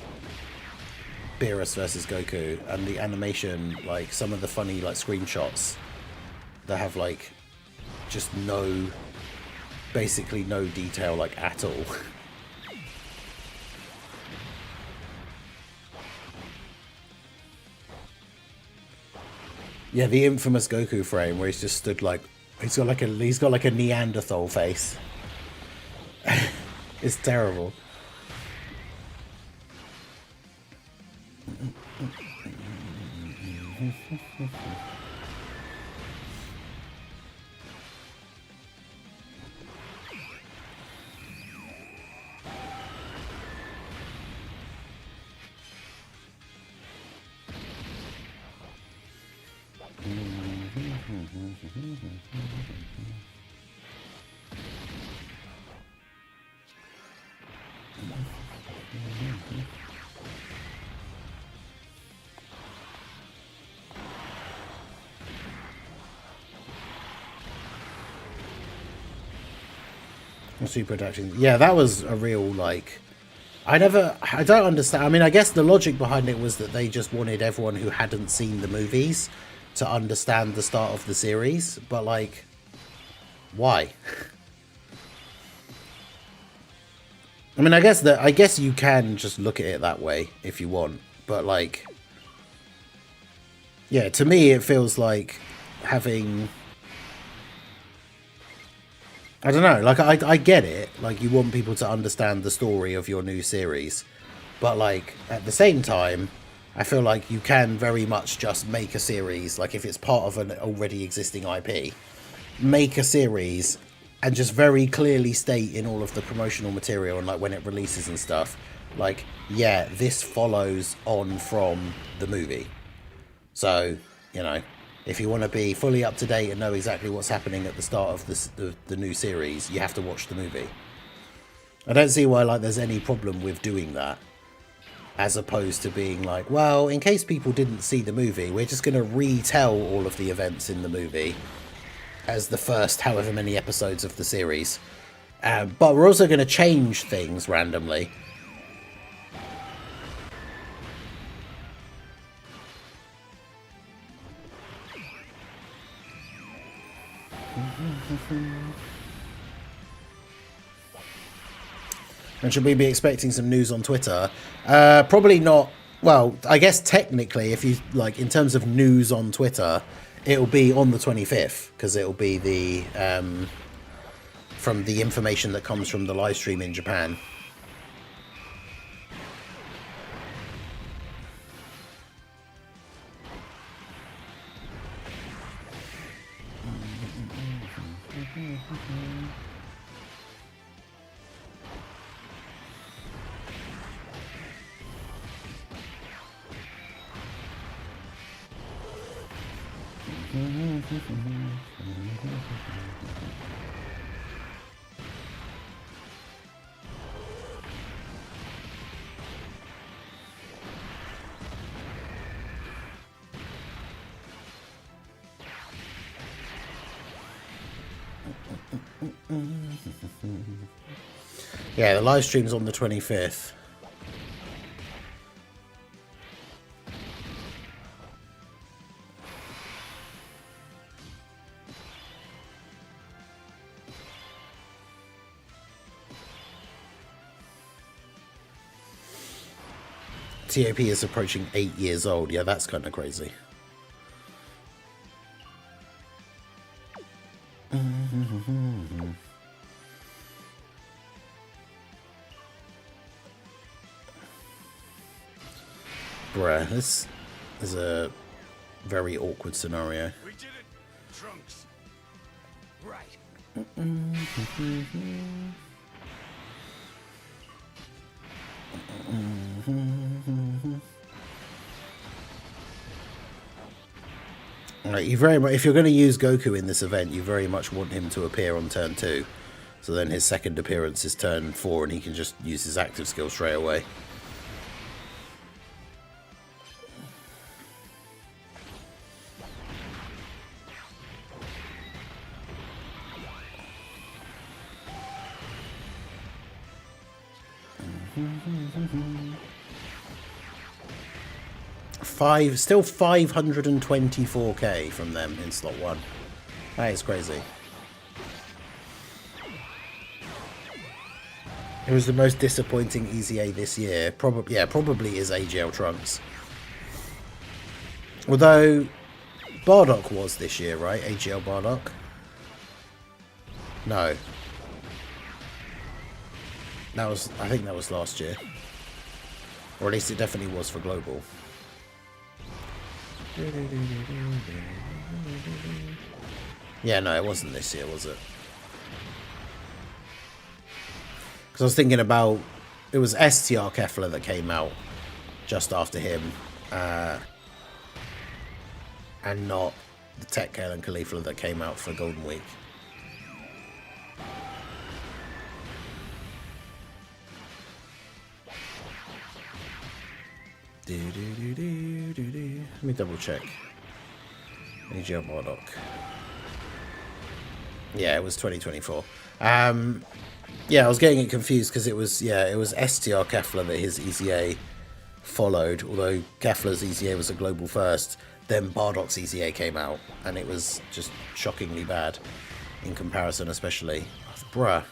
Beerus versus Goku, and the animation, like some of the funny like screenshots that have like just basically no detail like at all. Yeah, the infamous Goku frame where he's just stood like he's got like a Neanderthal face. It's terrible. Super production. Yeah, that was a real like. I don't understand. I mean, I guess the logic behind it was that they just wanted everyone who hadn't seen the movies to understand the start of the series, but like, why? I mean, I guess you can just look at it that way if you want, but like, yeah, to me it feels like having. I don't know, like, I get it, like, you want people to understand the story of your new series, but, like, at the same time, I feel like you can very much just make a series, like, if it's part of an already existing IP, make a series, and just very clearly state in all of the promotional material, and, like, when it releases and stuff, like, yeah, this follows on from the movie. So, you know, if you want to be fully up to date and know exactly what's happening at the start of the new series, you have to watch the movie. I don't see why like there's any problem with doing that, as opposed to being like, well, in case people didn't see the movie, we're just going to retell all of the events in the movie as the first however many episodes of the series. But we're also going to change things randomly. And should we be expecting some news on Twitter? Probably not. Well, I guess technically, if you like, in terms of news on Twitter, it'll be on the 25th because it'll be the from the information that comes from the live stream in Japan. Yeah, the live stream's on the 25th. TOP is approaching 8 years old. Yeah, that's kind of crazy. Bruh, this is a very awkward scenario. We did it, Trunks. Right. Like, you very much, if you're going to use Goku in this event, you very much want him to appear on turn 2. So then his second appearance is turn 4 and he can just use his active skill straight away. Still 524k from them in slot 1. That is crazy. It was the most disappointing EZA this year. Probably is AGL Trunks. Although Bardock was this year, right? AGL Bardock? No. I think that was last year. Or at least it definitely was for Global. Yeah, no, it wasn't this year, was it? Because I was thinking about... It was STR Kefla that came out just after him. And not the Tech Kale and Caulifla that came out for Golden Week. Let me double check. AGL Bardock. Yeah, it was 2024. Yeah, I was getting it confused because it was STR Kefla that his EZA followed. Although Kefla's EZA was a global first, then Bardock's EZA came out, and it was just shockingly bad in comparison, especially. Bruh.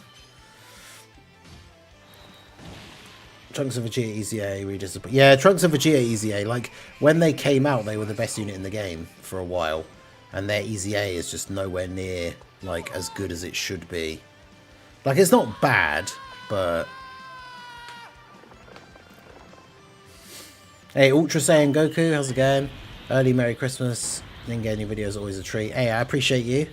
Trunks and Vegeta EZA, really disappointing. Yeah, Trunks and Vegeta EZA, like, when they came out, they were the best unit in the game for a while. And their EZA is just nowhere near, like, as good as it should be. Like, it's not bad, but... Hey, Ultra Saiyan Goku, how's it going? Early Merry Christmas. Didn't get any videos, always a treat. Hey, I appreciate you.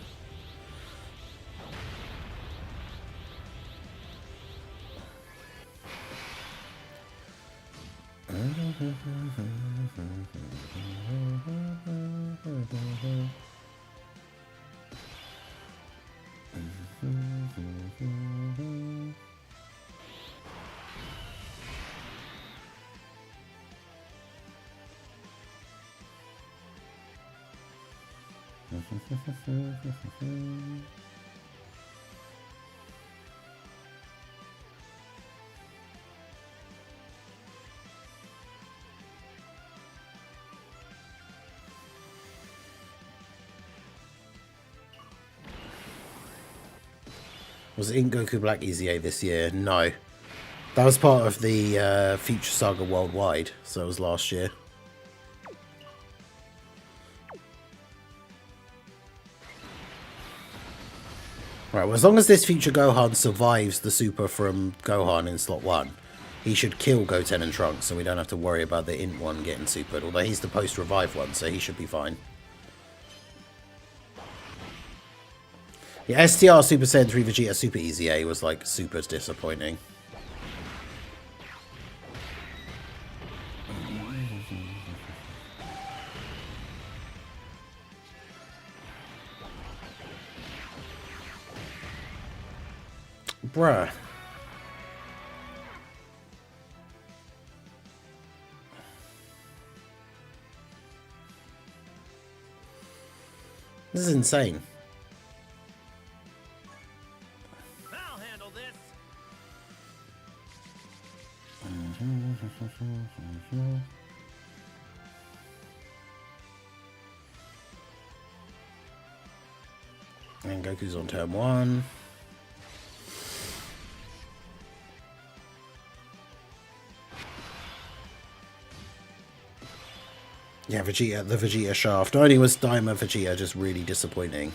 Was it in Goku Black EZA this year? No. That was part of the Future Saga Worldwide, so it was last year. Right, well, as long as this Future Gohan survives the Super from Gohan in slot 1, he should kill Goten and Trunks, so we don't have to worry about the Int one getting supered, although he's the post-revive one, so he should be fine. Yeah, STR Super Saiyan 3 Vegeta Super EZA was, like, super disappointing. Bruh. This is insane. I'll handle this. And Goku's on turn 1. Yeah, Vegeta, the Vegeta shaft. Not only was Daima Vegeta just really disappointing.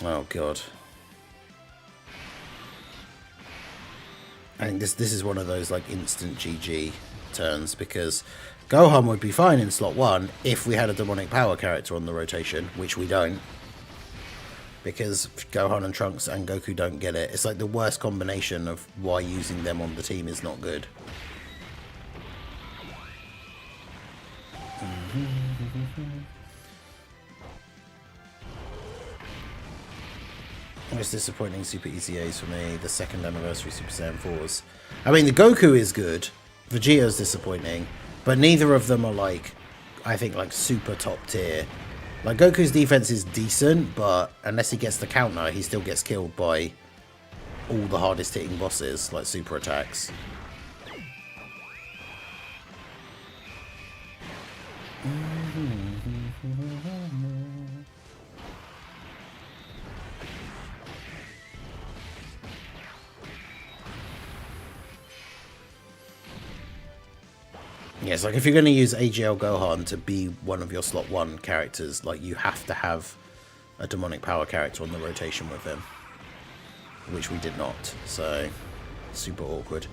Oh, God. I think this is one of those, like, instant GG turns, because Gohan would be fine in slot 1 if we had a demonic power character on the rotation, which we don't. Because Gohan and Trunks and Goku don't get it. It's like the worst combination of why using them on the team is not good. Most disappointing Super EZAs for me, the second anniversary Super Saiyan 4s. I mean, the Goku is good, Vegeta's disappointing, but neither of them are like, I think, like super top tier. Like, Goku's defense is decent, but unless he gets the counter, he still gets killed by all the hardest hitting bosses, like super attacks. Yes, like if you're going to use AGL Gohan to be one of your slot 1 characters, like you have to have a demonic power character on the rotation with him, which we did not, so super awkward.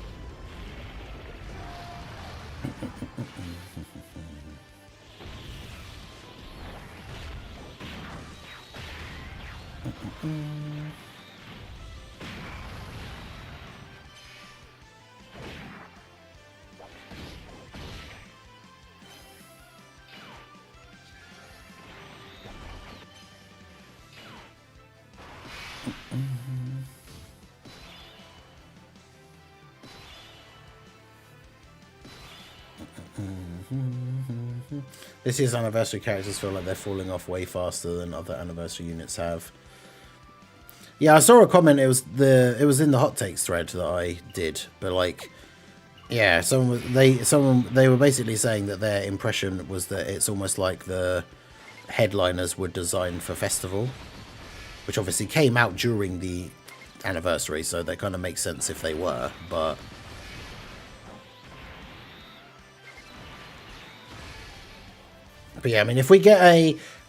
This year's anniversary characters feel like they're falling off way faster than other anniversary units have. Yeah, I saw a comment. It was in the hot takes thread that I did, but like, yeah, they were basically saying that their impression was that it's almost like the headliners were designed for festival, which obviously came out during the anniversary, so that kind of makes sense if they were, but. But yeah, I mean, if we get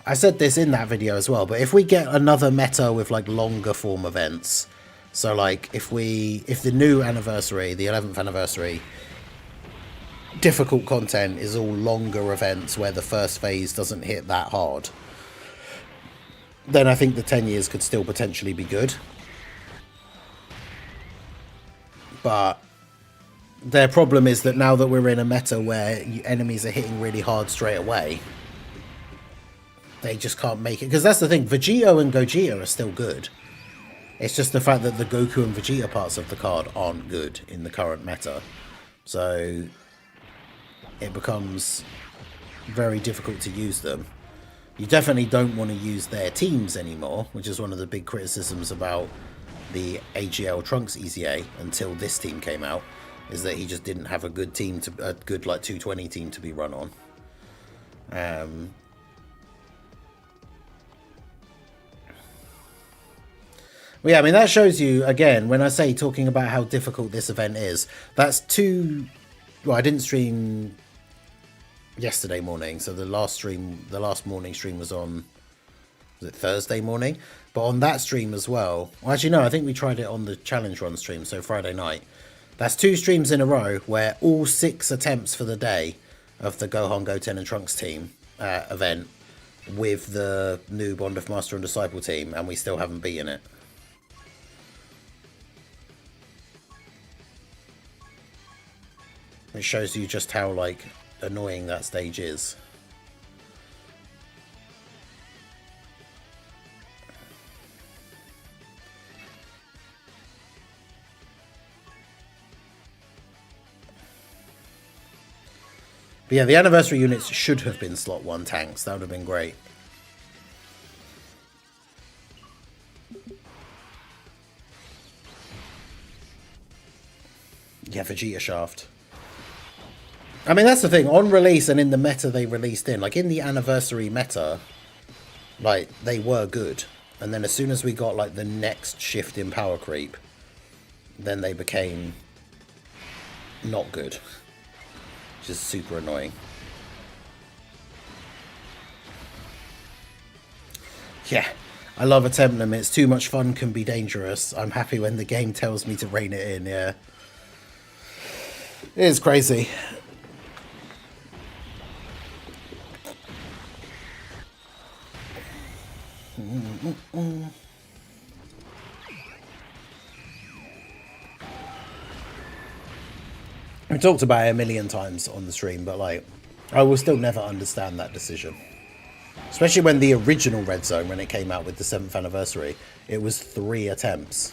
I said this in that video as well, but if we get another meta with like longer form events, so like if the new anniversary, the 11th anniversary, difficult content is all longer events where the first phase doesn't hit that hard, then I think the 10 years could still potentially be good. But their problem is that now that we're in a meta where enemies are hitting really hard straight away, they just can't make it. Because that's the thing, Vegeta and Gogeta are still good. It's just the fact that the Goku and Vegeta parts of the card aren't good in the current meta. So it becomes very difficult to use them. You definitely don't want to use their teams anymore, which is one of the big criticisms about the AGL Trunks EZA until this team came out, is that he just didn't have a good team, a good like 220 team to be run on. Well, yeah, I mean, that shows you, again, when I say talking about how difficult this event is, that's well, I didn't stream yesterday morning, so the last morning stream was on, was it Thursday morning? But on that stream as well, actually no, I think we tried it on the challenge run stream, so Friday night. That's 2 streams in a row where all 6 attempts for the day of the Gohan, Goten and Trunks team event with the new Bond of Master and Disciple team, and we still haven't beaten it. It shows you just how like annoying that stage is. But yeah, the anniversary units should have been slot 1 tanks. That would have been great. Yeah, Vegeta Shaft. I mean, that's the thing. On release and in the meta they released in, like in the anniversary meta, like they were good. And then as soon as we got like the next shift in power creep, then they became not good. Which is super annoying. Yeah, I love attempt limits. Too much fun can be dangerous. I'm happy when the game tells me to rein it in, yeah. It is crazy. We talked about it a million times on the stream, but like, I will still never understand that decision. Especially when the original Red Zone, when it came out with the 7th anniversary, it was 3 attempts.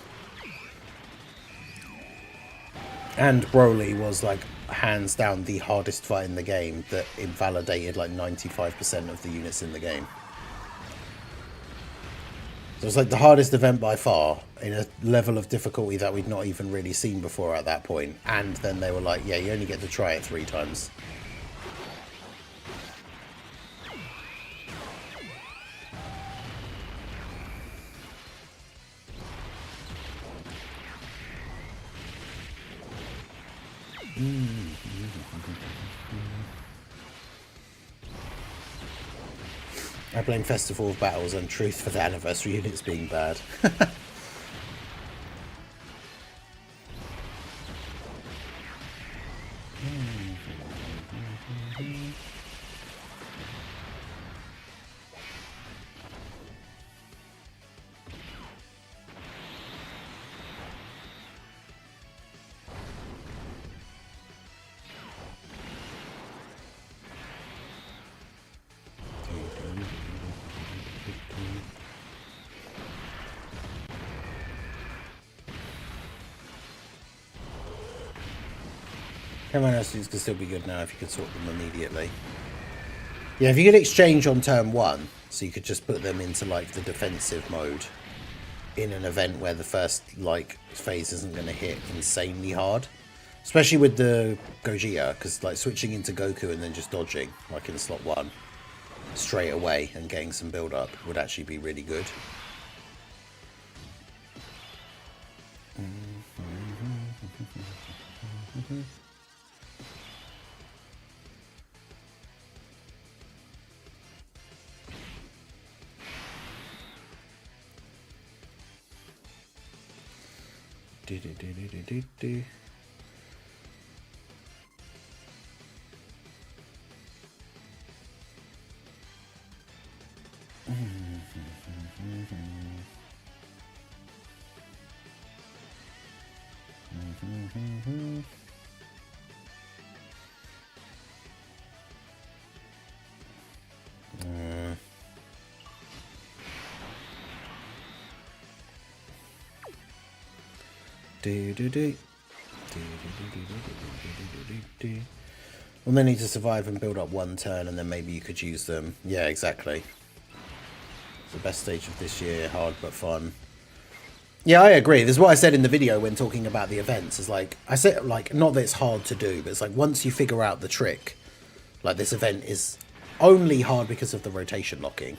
And Broly was like hands down the hardest fight in the game that invalidated like 95% of the units in the game. So it's like the hardest event by far in a level of difficulty that we'd not even really seen before at that point. And then they were like, yeah, you only get to try it 3 times. I blame Festival of Battles and Truth for the anniversary units being bad. Everyone else can still be good now if you could sort them immediately. Yeah, if you could exchange on turn 1, so you could just put them into like the defensive mode in an event where the first like phase isn't going to hit insanely hard. Especially with the Gogeta, because like switching into Goku and then just dodging, like in slot 1, straight away and getting some build up would actually be really good. Well, they need to survive and build up 1 turn, and then maybe you could use them. Yeah, exactly. It's the best stage of this year, hard but fun. Yeah, I agree. This is what I said in the video when talking about the events. Is like, I said, like, not that it's hard to do, but it's like once you figure out the trick, like this event is only hard because of the rotation locking.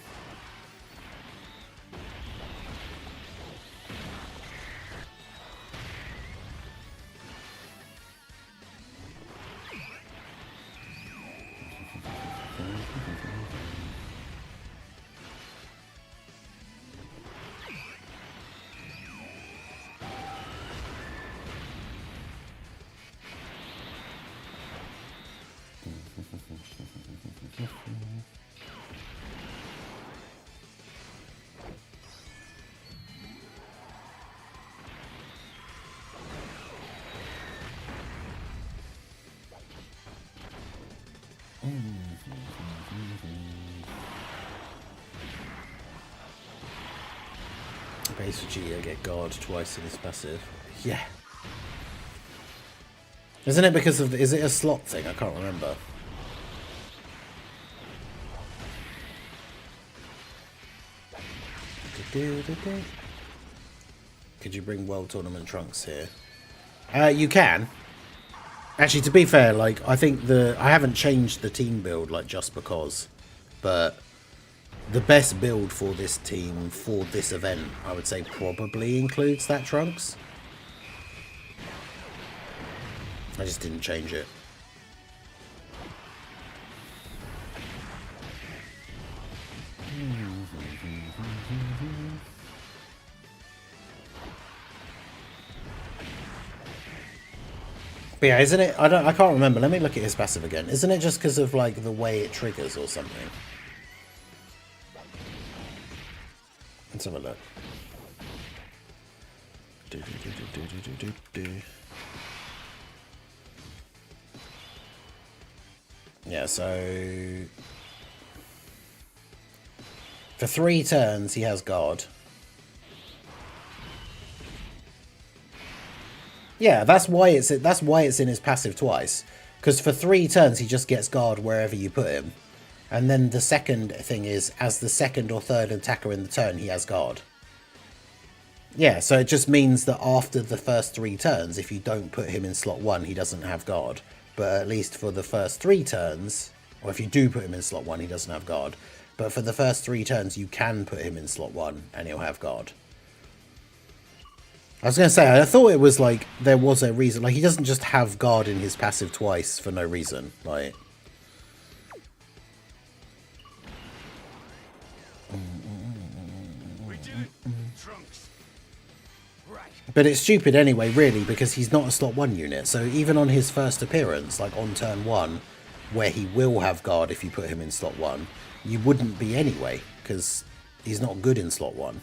Base Vegeta get guard twice in his passive. Yeah. Isn't it because of... Is it a slot thing? I can't remember. Could you bring World Tournament Trunks here? You can. Actually, to be fair, like, I think I haven't changed the team build, like, just because. But the best build for this team, for this event, I would say probably includes that Trunks. I just didn't change it. But yeah, isn't it? I can't remember. Let me look at his passive again. Isn't it just because of like the way it triggers or something? Let's have a look. Yeah, so For 3 turns, he has guard. Yeah, that's why it's in his passive twice. Because for 3 turns, he just gets guard wherever you put him. And then the second thing is, as the second or third attacker in the turn, he has guard. Yeah, so it just means that after the first 3 turns, if you don't put him in slot 1, he doesn't have guard. But at least for the first 3 turns, or if you do put him in slot 1, he doesn't have guard. But for the first 3 turns, you can put him in slot 1, and he'll have guard. I was going to say, I thought it was like, there was a reason. Like, he doesn't just have guard in his passive twice for no reason. Like... But it's stupid anyway, really, because he's not a slot 1 unit. So even on his first appearance, like on turn 1, where he will have guard if you put him in slot 1, you wouldn't be anyway, because he's not good in slot 1.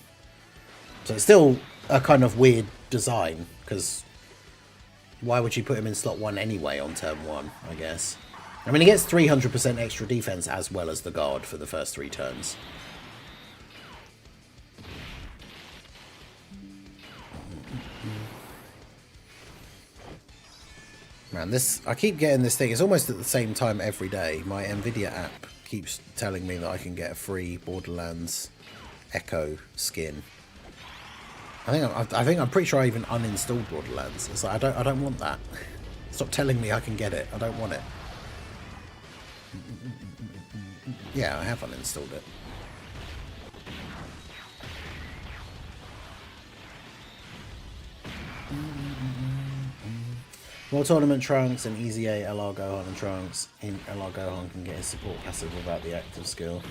So it's still a kind of weird design, because why would you put him in slot 1 anyway on turn 1, I guess? I mean, he gets 300% extra defense as well as the guard for the first 3 turns. Man, I keep getting this thing. It's almost at the same time every day. My Nvidia app keeps telling me that I can get a free Borderlands Echo skin. I think I'm pretty sure I even uninstalled Borderlands. It's like I don't want that. Stop telling me I can get it. I don't want it. Yeah, I have uninstalled it. More tournament Trunks and easy A, LR Gohan and Trunks. In LR Gohan can get his support passive without the active skill.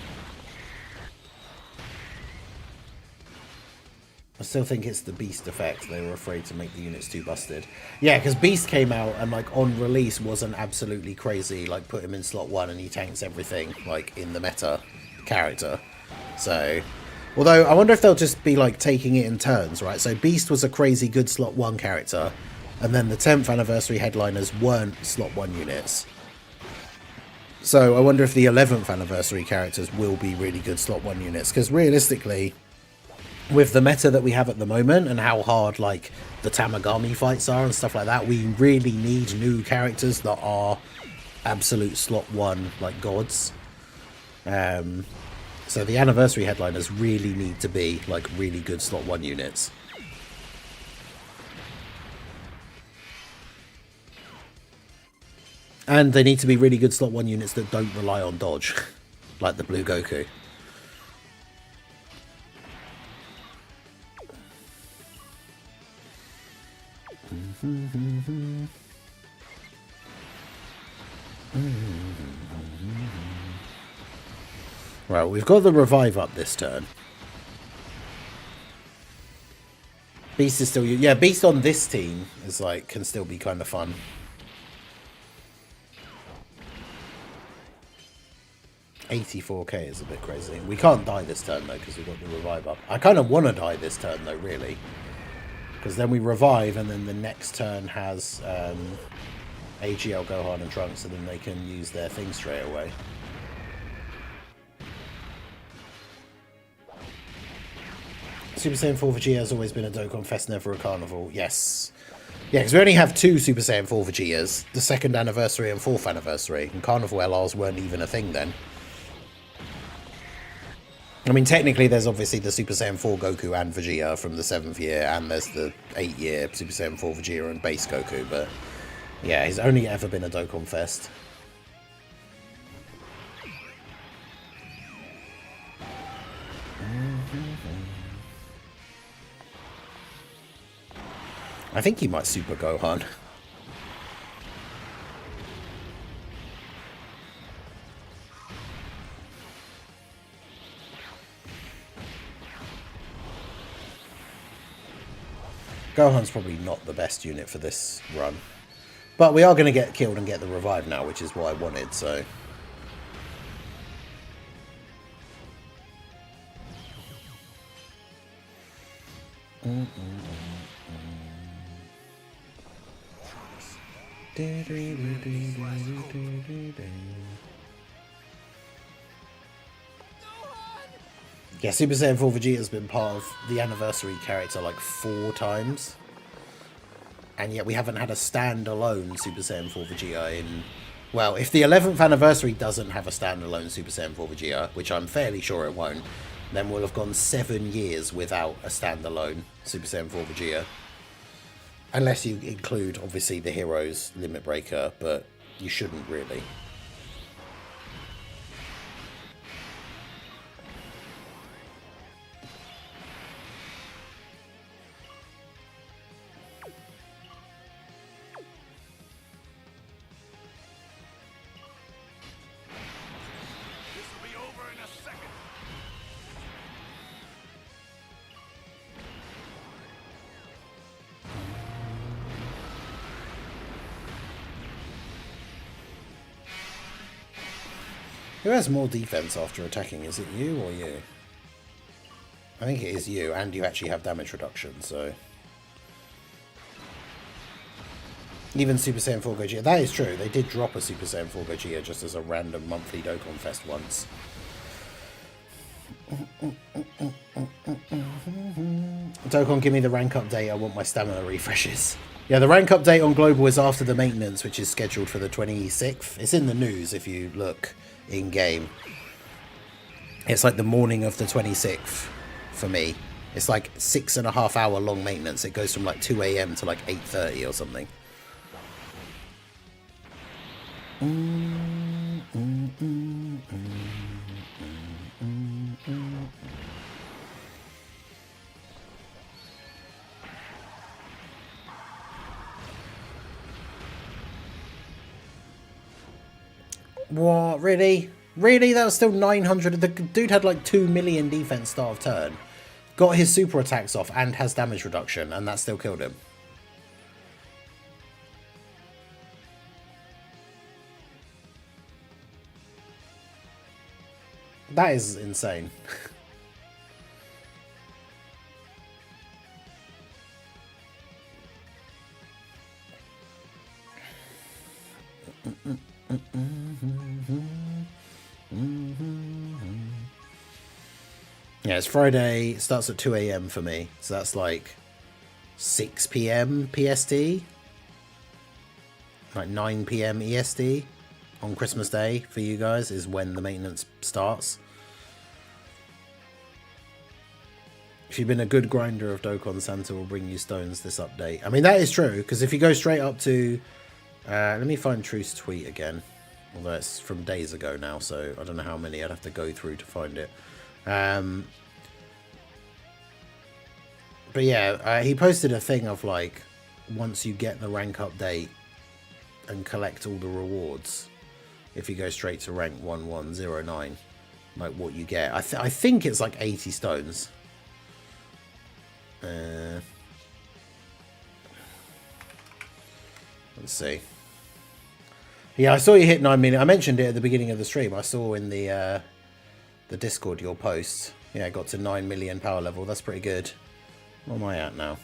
I still think it's the Beast effect. They were afraid to make the units too busted. Yeah, because Beast came out and like on release wasn't absolutely crazy. Like put him in slot 1 and he tanks everything like in the meta character. So, although I wonder if they'll just be like taking it in turns, right? So Beast was a crazy good slot 1 character. And then the 10th anniversary headliners weren't slot 1 units. So I wonder if the 11th anniversary characters will be really good slot 1 units. Because realistically, with the meta that we have at the moment and how hard like the Tamagami fights are and stuff like that, we really need new characters that are absolute slot 1 like gods. So the anniversary headliners really need to be like really good slot 1 units. And they need to be really good slot 1 units that don't rely on dodge, like the Blue Goku. Right, we've got the revive up this turn. Beast is still... Yeah, Beast on this team is like can still be kind of fun. $84k is a bit crazy. We can't die this turn though because we've got the revive up. I kind of want to die this turn though, really, because then we revive and then the next turn has AGL, Gohan and Trunks, and then they can use their thing straight away. Super Saiyan 4 Vegeta has always been a Dokkan Fest, never a carnival. Yes. Yeah, because we only have 2 Super Saiyan 4 Vegetas, the 2nd anniversary and 4th anniversary, and carnival LRs weren't even a thing then. I mean, technically, there's obviously the Super Saiyan 4 Goku and Vegeta from the 7th year, and there's the 8th year Super Saiyan 4 Vegeta and base Goku, but yeah, he's only ever been a Dokkan Fest. I think he might Super Gohan. Gohan's probably not the best unit for this run. But we are going to get killed and get the revive now, which is what I wanted, so... Yeah, Super Saiyan 4 Vegeta's been part of the anniversary character like 4 times. And yet we haven't had a standalone Super Saiyan 4 Vegeta in... Well, if the 11th anniversary doesn't have a standalone Super Saiyan 4 Vegeta, which I'm fairly sure it won't, then we'll have gone 7 years without a standalone Super Saiyan 4 Vegeta. Unless you include, obviously, the Heroes Limit Breaker, but you shouldn't really. Who has more defense after attacking? Is it you or you? I think it is you, and you actually have damage reduction, so... Even Super Saiyan 4 Gogeta. That is true. They did drop a Super Saiyan 4 Gogeta just as a random monthly Dokkan Fest once. Dokkan, give me the rank update. I want my stamina refreshes. Yeah, the rank update on Global is after the maintenance, which is scheduled for the 26th. It's in the news if you look in-game. It's like the morning of the 26th for me. It's like 6.5 hour long maintenance. It goes from like 2 AM to like 8:30 or something. What? Really? Really? That was still 900. The dude had like 2 million defense start of turn. Got his super attacks off and has damage reduction, and that still killed him. That is insane. Yeah, it's Friday. It starts at 2 AM for me. So that's like 6 PM PST. Like 9 PM EST on Christmas Day for you guys is when the maintenance starts. If you've been a good grinder of Dokkan, Santa will bring you stones this update. I mean, that is true, because if you go straight up to... let me find Truth's tweet again. Although it's from days ago now, so I don't know how many I'd have to go through to find it. But yeah, he posted a thing of like, once you get the rank update and collect all the rewards, if you go straight to rank 1109, like what you get. I think it's like 80 stones. Let's see. Yeah, I saw you hit 9 million. I mentioned it at the beginning of the stream. I saw in the Discord your post. Yeah, got to 9 million power level. That's pretty good. Where am I at now?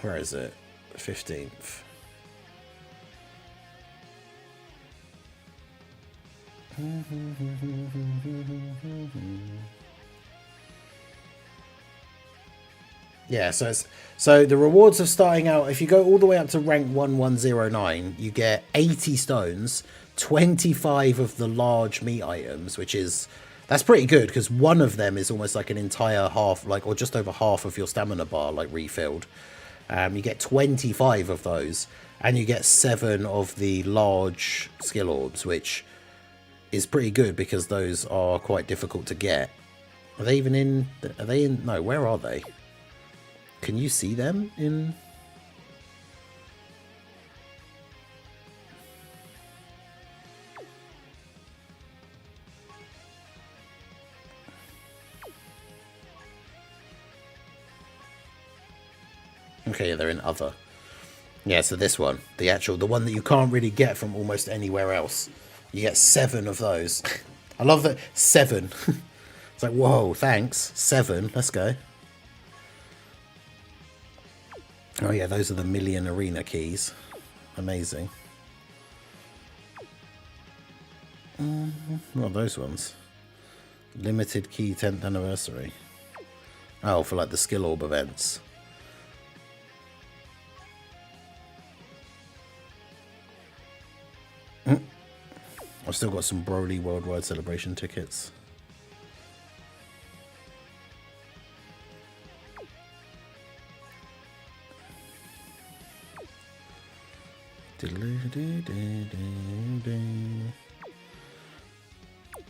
Where is it? 15th. Yeah, so the rewards of starting out, if you go all the way up to rank 1109, you get 80 stones, 25 of the large meat items, that's pretty good, because one of them is almost like an entire half, like, or just over half of your stamina bar, like, refilled. You get 25 of those, and you get 7 of the large skill orbs, which is pretty good, because those are quite difficult to get. Are they in, no, where are they? Can you see them in... Okay, they're in other. Yeah, so this one, the one that you can't really get from almost anywhere else. You get 7 of those. I love that. 7. It's like, whoa, thanks. 7, let's go. Oh yeah, those are the million arena keys. Amazing. What are those ones? Limited key 10th anniversary. Oh, for like the skill orb events. I've still got some Broly Worldwide Celebration tickets. I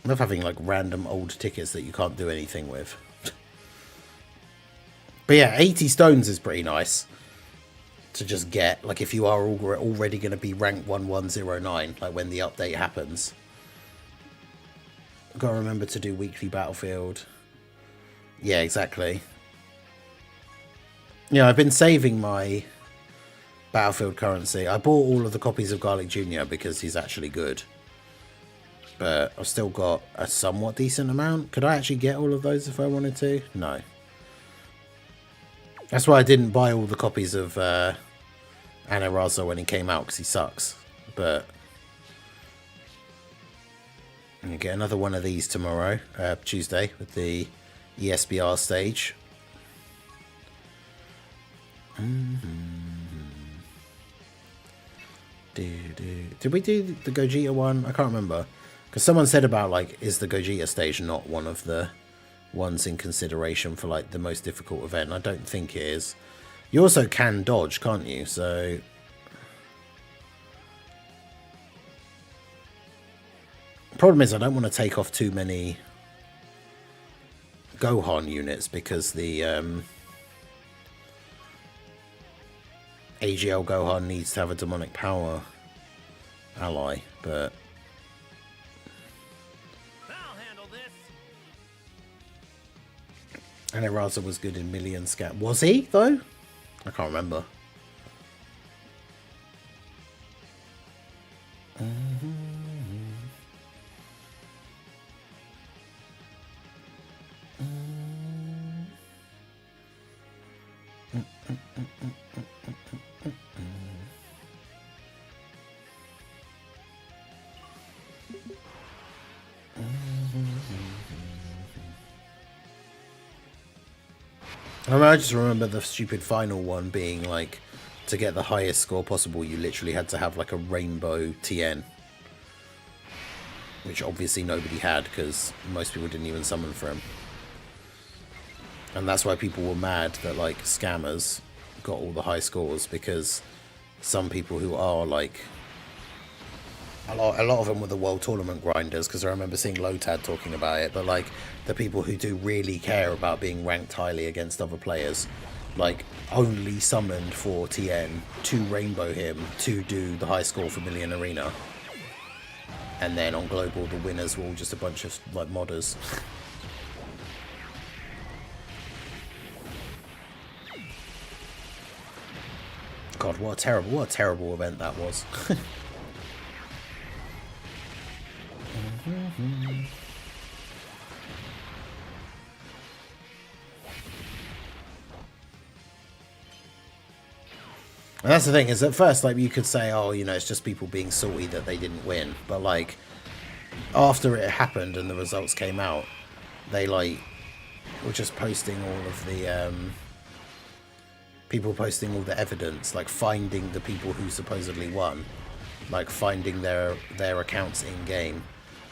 love having like random old tickets that you can't do anything with. But yeah, 80 stones is pretty nice to just get. Like if you are already going to be rank 1109, like when the update happens. Got to remember to do weekly Battlefield. Yeah, exactly. Yeah, I've been saving my Battlefield currency. I bought all of the copies of Garlic Jr. because he's actually good. But I've still got a somewhat decent amount. Could I actually get all of those if I wanted to? No. That's why I didn't buy all the copies of Anaraza when he came out, because he sucks. But I'm going to get another one of these tomorrow, Tuesday, with the ESBR stage. Did we do the Gogeta one? I can't remember. Because someone said about, like, is the Gogeta stage not one of the ones in consideration for, like, the most difficult event? I don't think it is. You also can dodge, can't you? So problem is I don't want to take off too many Gohan units because the AGL Gohan needs to have a demonic power ally, but I'll handle this. Anaraza was good in Million Scat. Was he though? I can't remember. I just remember the stupid final one being like, to get the highest score possible, you literally had to have like a rainbow TN. Which obviously nobody had, because most people didn't even summon for him. And that's why people were mad that like scammers got all the high scores, because some people who are like... A lot of them were the World Tournament grinders, because I remember seeing Lotad talking about it, but like the people who do really care about being ranked highly against other players, like only summoned for TN to rainbow him to do the high score for Million Arena. And then on Global, the winners were all just a bunch of like modders. God, what a terrible event that was. And that's the thing, is at first, like, you could say, oh, you know, it's just people being salty that they didn't win. But, like, after it happened and the results came out, they, like, were just posting all of the, people posting all the evidence, like, finding the people who supposedly won. Like, finding their accounts in-game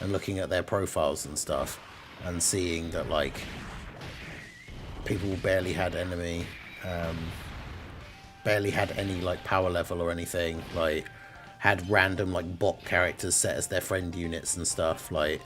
and looking at their profiles and stuff. And seeing that, like, people barely had enemy... barely had any like power level or anything, like had random like bot characters set as their friend units and stuff, like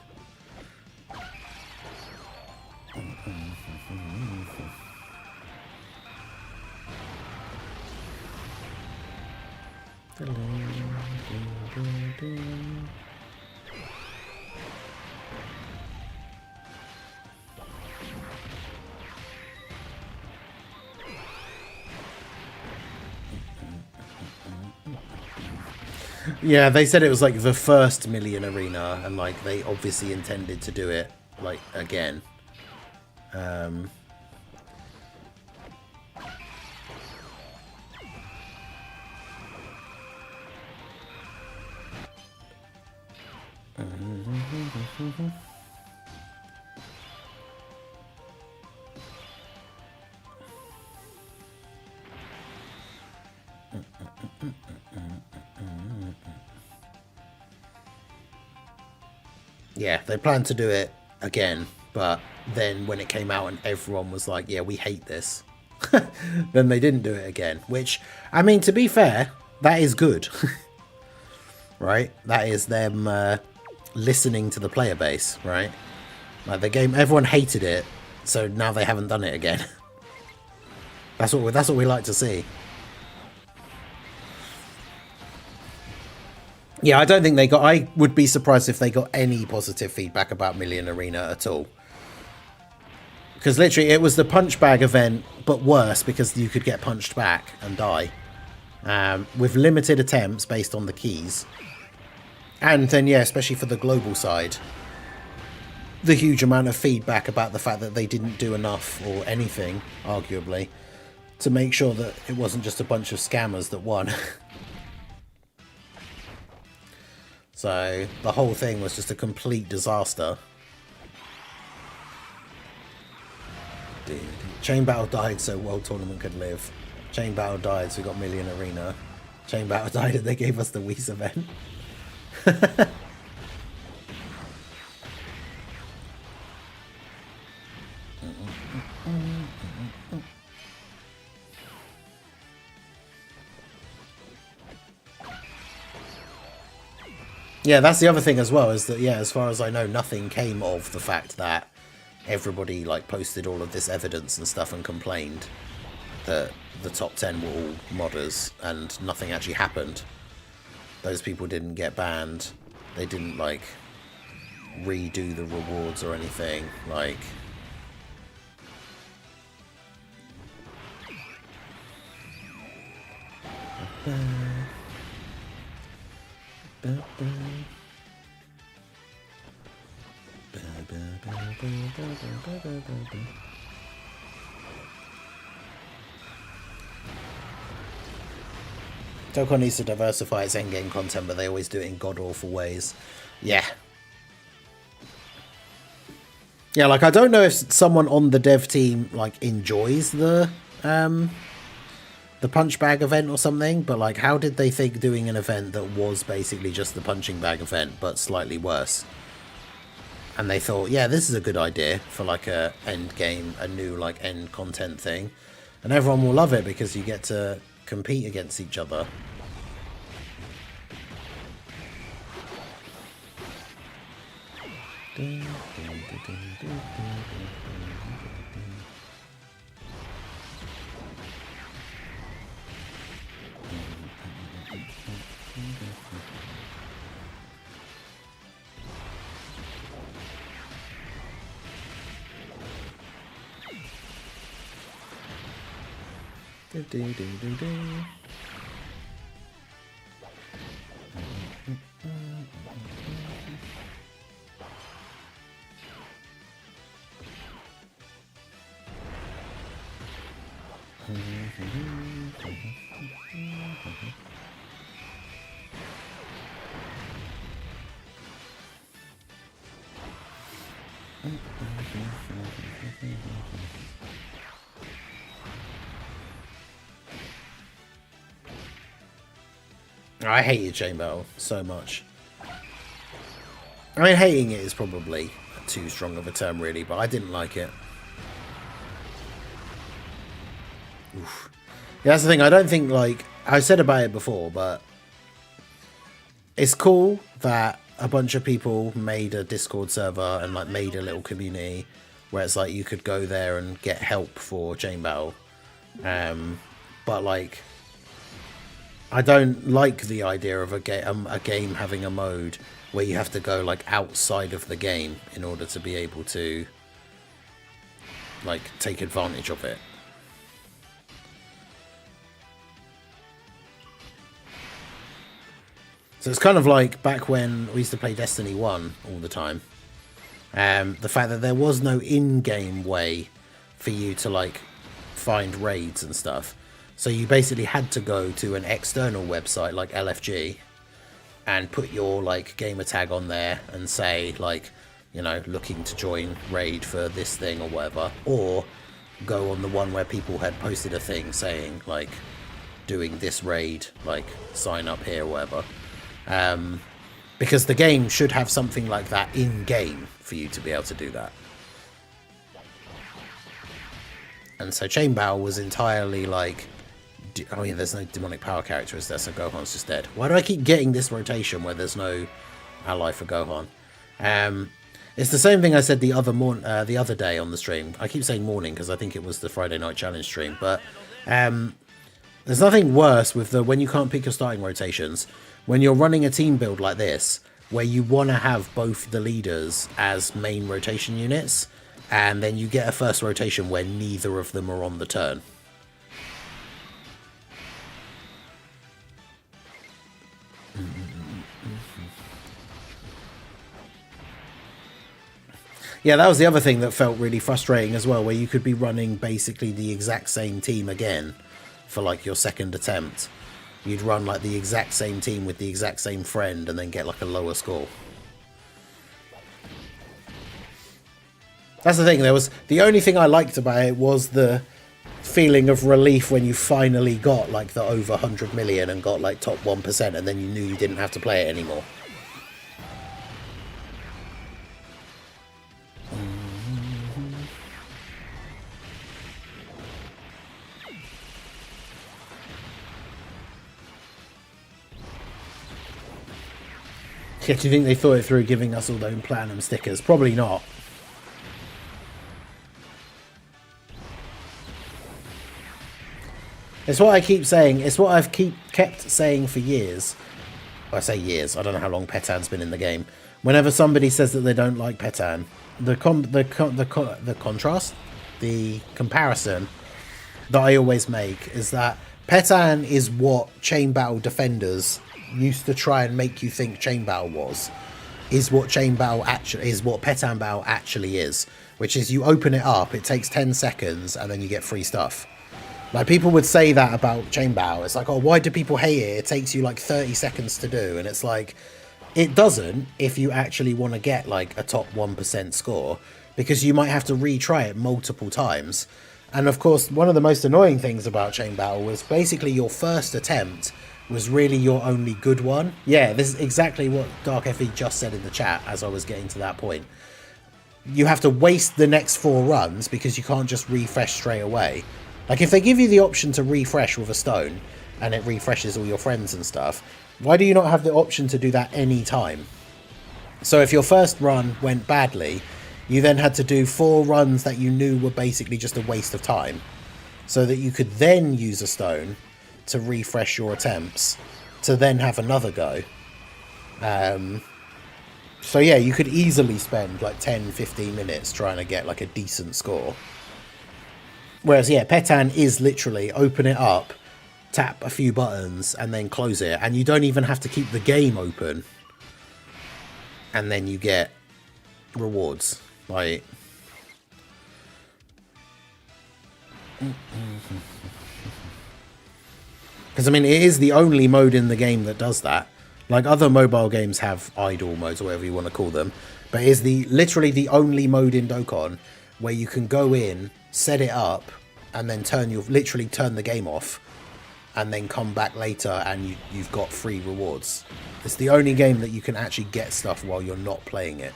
yeah, they said it was like the first Million Arena, and like they obviously intended to do it like again. Yeah, they planned to do it again, but then when it came out and everyone was like, yeah, we hate this, then they didn't do it again. Which, I mean, to be fair, that is good. Right? That is them listening to the player base, right? Like the game, everyone hated it, so now they haven't done it again. That's what we like to see. Yeah, I don't think they got... I would be surprised if they got any positive feedback about Million Arena at all. Because literally, it was the punch bag event, but worse, because you could get punched back and die. With limited attempts based on the keys. And then, yeah, especially for the global side, the huge amount of feedback about the fact that they didn't do enough, or anything, arguably, to make sure that it wasn't just a bunch of scammers that won. So the whole thing was just a complete disaster. Chain Battle died so World Tournament could live. Chain Battle died so we got Million Arena. Chain Battle died and they gave us the Whis event. Yeah, that's the other thing as well, is that, yeah, as far as I know, nothing came of the fact that everybody, like, posted all of this evidence and stuff and complained that the top 10 were all modders, and nothing actually happened. Those people didn't get banned. They didn't, like, redo the rewards or anything. Like... Dokkan needs to diversify its endgame content, but they always do it in god-awful ways. Yeah. Yeah, like, I don't know if someone on the dev team, like, enjoys the punch bag event or something, but, like, how did they think doing an event that was basically just the punching bag event, but slightly worse? And they thought, yeah, this is a good idea for, like, a end game, a new, like, end content thing. And everyone will love it because you get to compete against each other. I hated Chain Battle so much. I mean, hating it is probably too strong of a term, really, but I didn't like it. Oof. Yeah, that's the thing. I don't think, like, I said about it before, but it's cool that a bunch of people made a Discord server and, like, made a little community where it's like you could go there and get help for Chain Battle. But, like, I don't like the idea of a game having a mode where you have to go, like, outside of the game in order to be able to, like, take advantage of it. So it's kind of like back when we used to play Destiny 1 all the time. The fact that there was no in-game way for you to, like, find raids and stuff. So you basically had to go to an external website like LFG and put your like gamer tag on there and say like, you know, looking to join raid for this thing or whatever, or go on the one where people had posted a thing saying like doing this raid, like sign up here or whatever. Because the game should have something like that in game for you to be able to do that. And so Chain Battle was entirely like, oh yeah, there's no demonic power character, is there? So Gohan's just dead. Why do I keep getting this rotation where there's no ally for Gohan? It's the same thing I said the other day on the stream. I keep saying morning because I think it was the Friday Night Challenge stream. But there's nothing worse with when you can't pick your starting rotations. When you're running a team build like this, where you want to have both the leaders as main rotation units, and then you get a first rotation where neither of them are on the turn. Yeah, that was the other thing that felt really frustrating as well, where you could be running basically the exact same team again for like your second attempt. You'd run like the exact same team with the exact same friend and then get like a lower score. That's the thing, the only thing I liked about it was the feeling of relief when you finally got like the over 100 million and got like top 1%, and then you knew you didn't have to play it anymore. Yeah, do you think they thought it through giving us all those platinum stickers? Probably not. It's what I keep saying. It's what I've kept saying for years. Well, I say years. I don't know how long Petan's been in the game. Whenever somebody says that they don't like Petan, the contrast, the comparison that I always make is that Petan is what Chain Battle defenders used to try and make you think Chain Battle was. Is what Chain Battle actually is, what Petan Battle actually is, which is you open it up, it takes 10 seconds, and then you get free stuff. Like, people would say that about Chain Battle. It's like, oh, why do people hate it? It takes you like 30 seconds to do. And it's like, it doesn't if you actually want to get like a top 1% score, because you might have to retry it multiple times. And of course, one of the most annoying things about Chain Battle was basically your first attempt was really your only good one. Yeah, this is exactly what Dark FE just said in the chat as I was getting to that point. You have to waste the next 4 runs because you can't just refresh straight away. Like, if they give you the option to refresh with a stone and it refreshes all your friends and stuff, why do you not have the option to do that any time? So if your first run went badly, you then had to do 4 runs that you knew were basically just a waste of time, so that you could then use a stone to refresh your attempts to then have another go. So yeah, you could easily spend like 10-15 minutes trying to get like a decent score. Whereas yeah, Petan is literally open it up, tap a few buttons and then close it, and you don't even have to keep the game open, and then you get rewards. Like, because I mean, it is the only mode in the game that does that. Like, other mobile games have idle modes or whatever you want to call them, but it is literally the only mode in Dokkan where you can go in, set it up, and then literally turn the game off, and then come back later and you've got free rewards. It's the only game that you can actually get stuff while you're not playing it.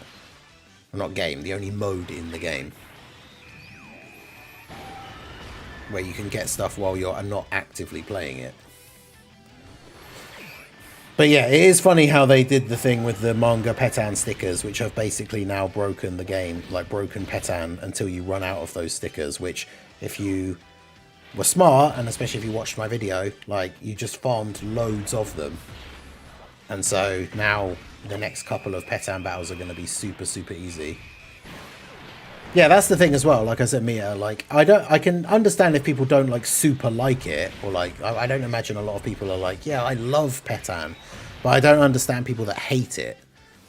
Well, not game, the only mode in the game where you can get stuff while you're not actively playing it. But yeah, it is funny how they did the thing with the manga Petan stickers, which have basically now broken the game, like broken Petan until you run out of those stickers, which if you were smart, and especially if you watched my video, like, you just farmed loads of them. And so now the next couple of Petan battles are going to be super, super easy. Yeah, that's the thing as well. Like I said, Mia, like, I can understand if people don't like super like it, or like, I don't imagine a lot of people are like, yeah, I love Petan, but I don't understand people that hate it,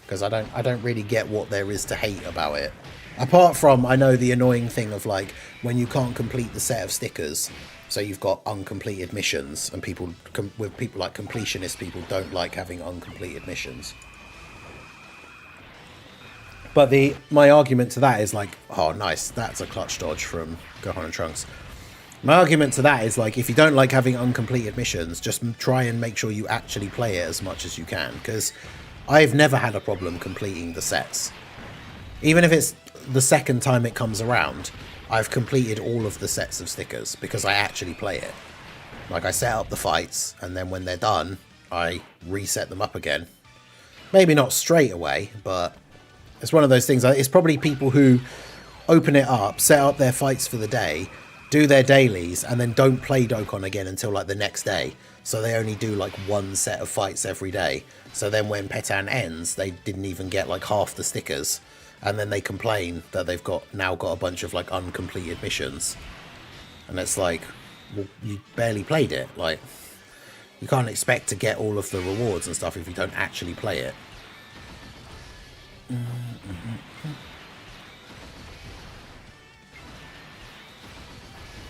because I don't really get what there is to hate about it. Apart from, I know the annoying thing of like when you can't complete the set of stickers. So you've got uncompleted missions, and people with people like completionist people don't like having uncompleted missions. But my argument to that is like, oh nice, that's a clutch dodge from Gohan and Trunks. My argument to that is like, if you don't like having uncompleted missions, just try and make sure you actually play it as much as you can, because I've never had a problem completing the sets. Even if it's the second time it comes around, I've completed all of the sets of stickers because I actually play it. Like, I set up the fights, and then when they're done, I reset them up again. Maybe not straight away, but it's one of those things. It's probably people who open it up, set up their fights for the day, do their dailies, and then don't play Dokkan again until like the next day. So they only do like one set of fights every day. So then when Petan ends, they didn't even get like half the stickers. And then they complain that they've now got a bunch of like uncompleted missions. And it's like, well, you barely played it. Like, you can't expect to get all of the rewards and stuff if you don't actually play it.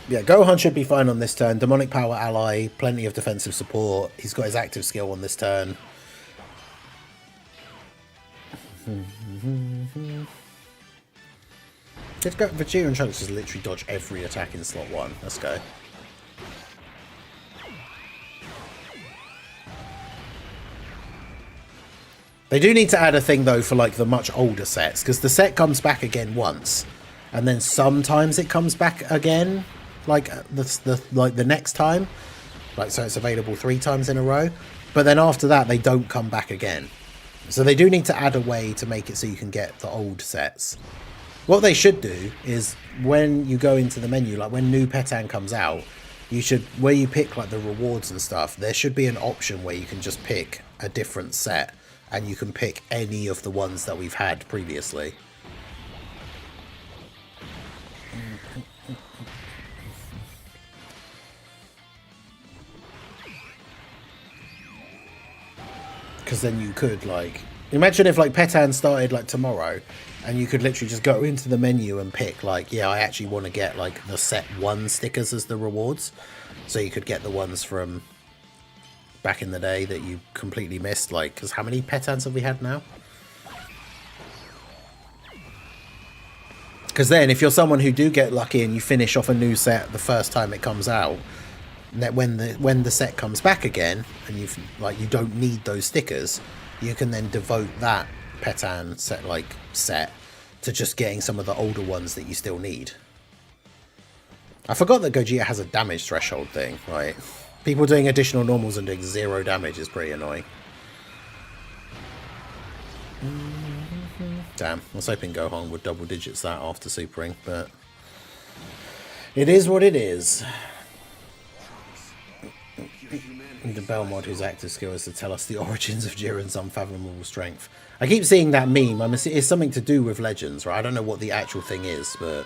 Yeah, Gohan should be fine on this turn. Demonic power ally, plenty of defensive support. He's got his active skill on this turn. Let's go. Vegeta and Trunks just literally dodge every attack in slot 1. Let's go. They do need to add a thing though for like the much older sets, because the set comes back again once, and then sometimes it comes back again, like the next time, like so it's available 3 times in a row. But then after that they don't come back again. So they do need to add a way to make it so you can get the old sets. What they should do is when you go into the menu, like when new Petan comes out, you should, where you pick like the rewards and stuff, there should be an option where you can just pick a different set and you can pick any of the ones that we've had previously. Because then you could, like, imagine if like Petan started like tomorrow and you could literally just go into the menu and pick like, yeah, I actually want to get like the set 1 stickers as the rewards. So you could get the ones from back in the day that you completely missed, like, because how many Petans have we had now? Because then if you're someone who do get lucky and you finish off a new set the first time it comes out, that when the set comes back again and you don't need those stickers, you can then devote that Petan set to just getting some of the older ones that you still need. I forgot that Gogeta has a damage threshold thing, right? People doing additional normals and doing 0 damage is pretty annoying. Damn, I was hoping Gohan would double digits that after supering, but it is what it is. The Bell mod, whose active skill is to tell us the origins of Jiren's unfathomable strength. I keep seeing that meme. It's something to do with Legends, right? I don't know what the actual thing is, but...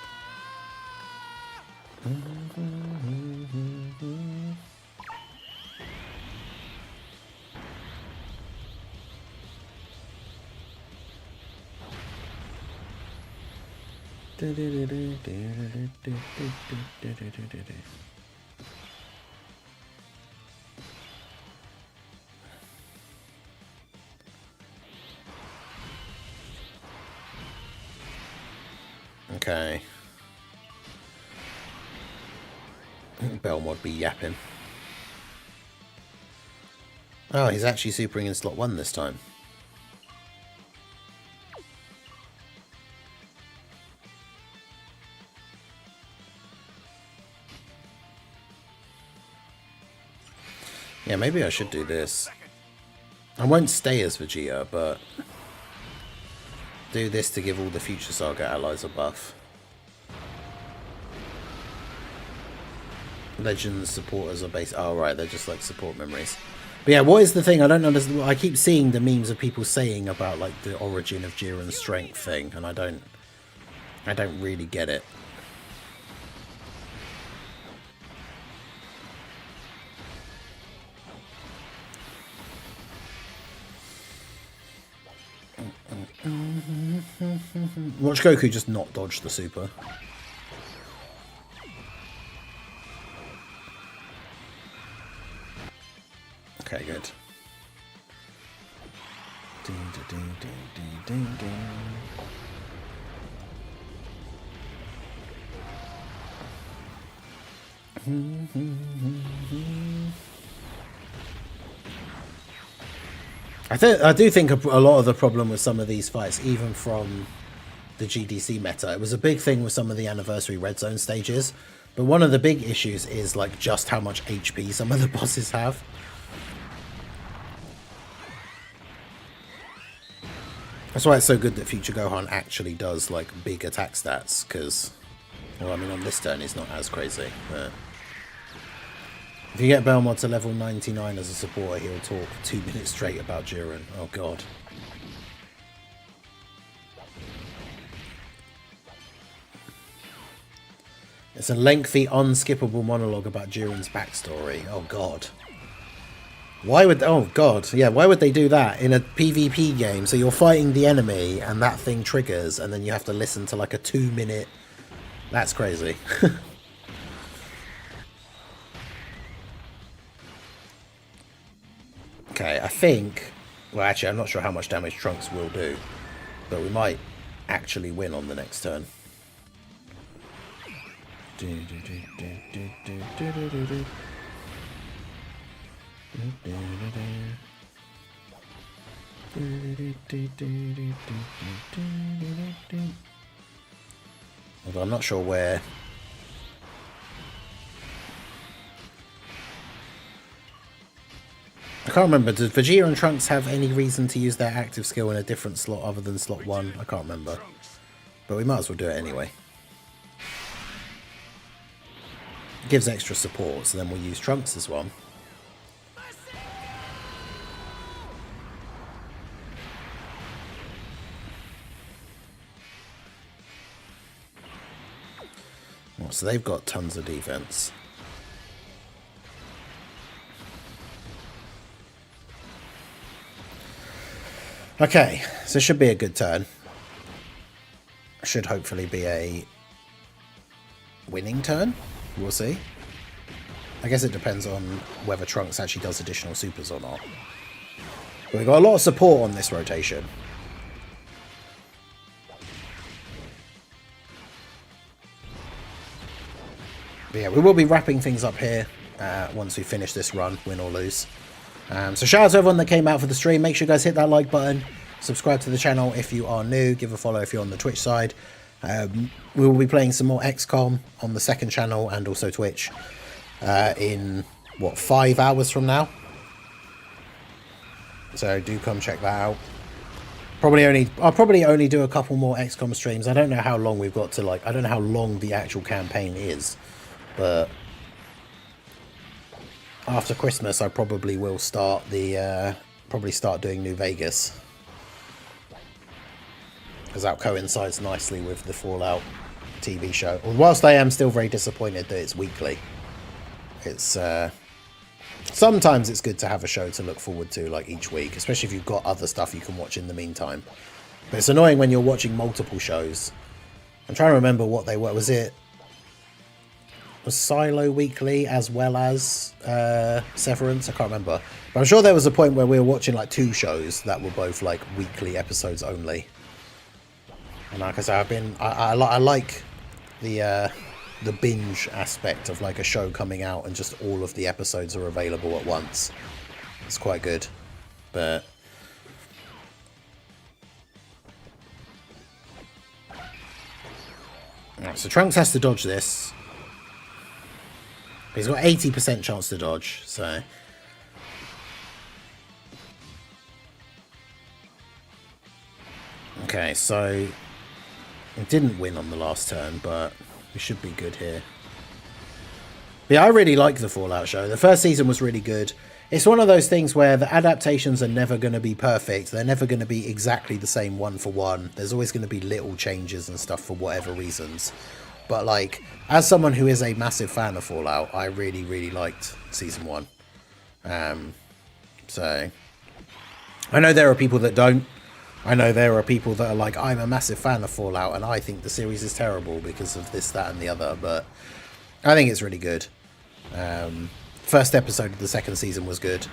Okay. Belmod be yapping. Oh, he's actually supering in slot 1 this time. Yeah, maybe I should do this. I won't stay as Vegeta, but do this to give all the Future Saga allies a buff. Legends supporters are based... Oh, right, they're just like support memories. But yeah, what is the thing? I don't understand. I keep seeing the memes of people saying about like the origin of Jiren's strength thing, and I don't really get it. Watch Goku just not dodge the super. Okay, good. I do think a lot of the problem with some of these fights, even from the GDC meta, it was a big thing with some of the anniversary red zone stages. But one of the big issues is like just how much HP some of the bosses have. That's why it's so good that Future Gohan actually does like big attack stats, because, well, I mean, on this turn he's not as crazy, but if you get Belmont to level 99 as a supporter, he'll talk 2 minutes straight about Jiren. Oh god. It's a lengthy, unskippable monologue about Jiren's backstory. Oh god. Why would... Oh god, yeah, why would they do that in a PvP game? So you're fighting the enemy and that thing triggers and then you have to listen to like a 2-minute... That's crazy. Okay, I think... Well, actually, I'm not sure how much damage Trunks will do. But we might actually win on the next turn. Although I'm not sure where... I can't remember. Does Vegeta and Trunks have any reason to use their active skill in a different slot other than slot 1? I can't remember. But we might as well do it anyway. It gives extra support, so then we'll use Trunks as one. Well, so they've got tons of defense. Okay, so it should be a good turn. Should hopefully be a winning turn. We'll see. I guess it depends on whether Trunks actually does additional supers or not. But we've got a lot of support on this rotation. But yeah, we will be wrapping things up here once we finish this run, win or lose. So shout out to everyone that came out for the stream. Make sure you guys hit that like button. Subscribe to the channel if you are new. Give a follow if you're on the Twitch side. We will be playing some more XCOM on the second channel and also Twitch in, what, 5 hours from now? So do come check that out. I'll probably only do a couple more XCOM streams. I don't know how long we've got to, like, I don't know how long the actual campaign is. But after Christmas, I probably will start start doing New Vegas, because that coincides nicely with the Fallout TV show. Whilst I am still very disappointed that it's weekly, it's sometimes it's good to have a show to look forward to, like, each week, especially if you've got other stuff you can watch in the meantime. But it's annoying when you're watching multiple shows. I'm trying to remember what they were. Was Silo weekly as well as Severance? I can't remember. But I'm sure there was a point where we were watching like 2 shows that were both like weekly episodes only. And like I said, I like the binge aspect of like a show coming out and just all of the episodes are available at once. It's quite good. But right, so Trunks has to dodge this. He's got 80% chance to dodge, so... Okay, so... It didn't win on the last turn, but we should be good here. But yeah, I really like the Fallout show. The first season was really good. It's one of those things where the adaptations are never going to be perfect. They're never going to be exactly the same one for one. There's always going to be little changes and stuff for whatever reasons. But, like, as someone who is a massive fan of Fallout, I really, really liked Season 1. So, I know there are people that don't. I know there are people that are like, I'm a massive fan of Fallout, and I think the series is terrible because of this, that, and the other. But I think it's really good. First episode of the second season was good.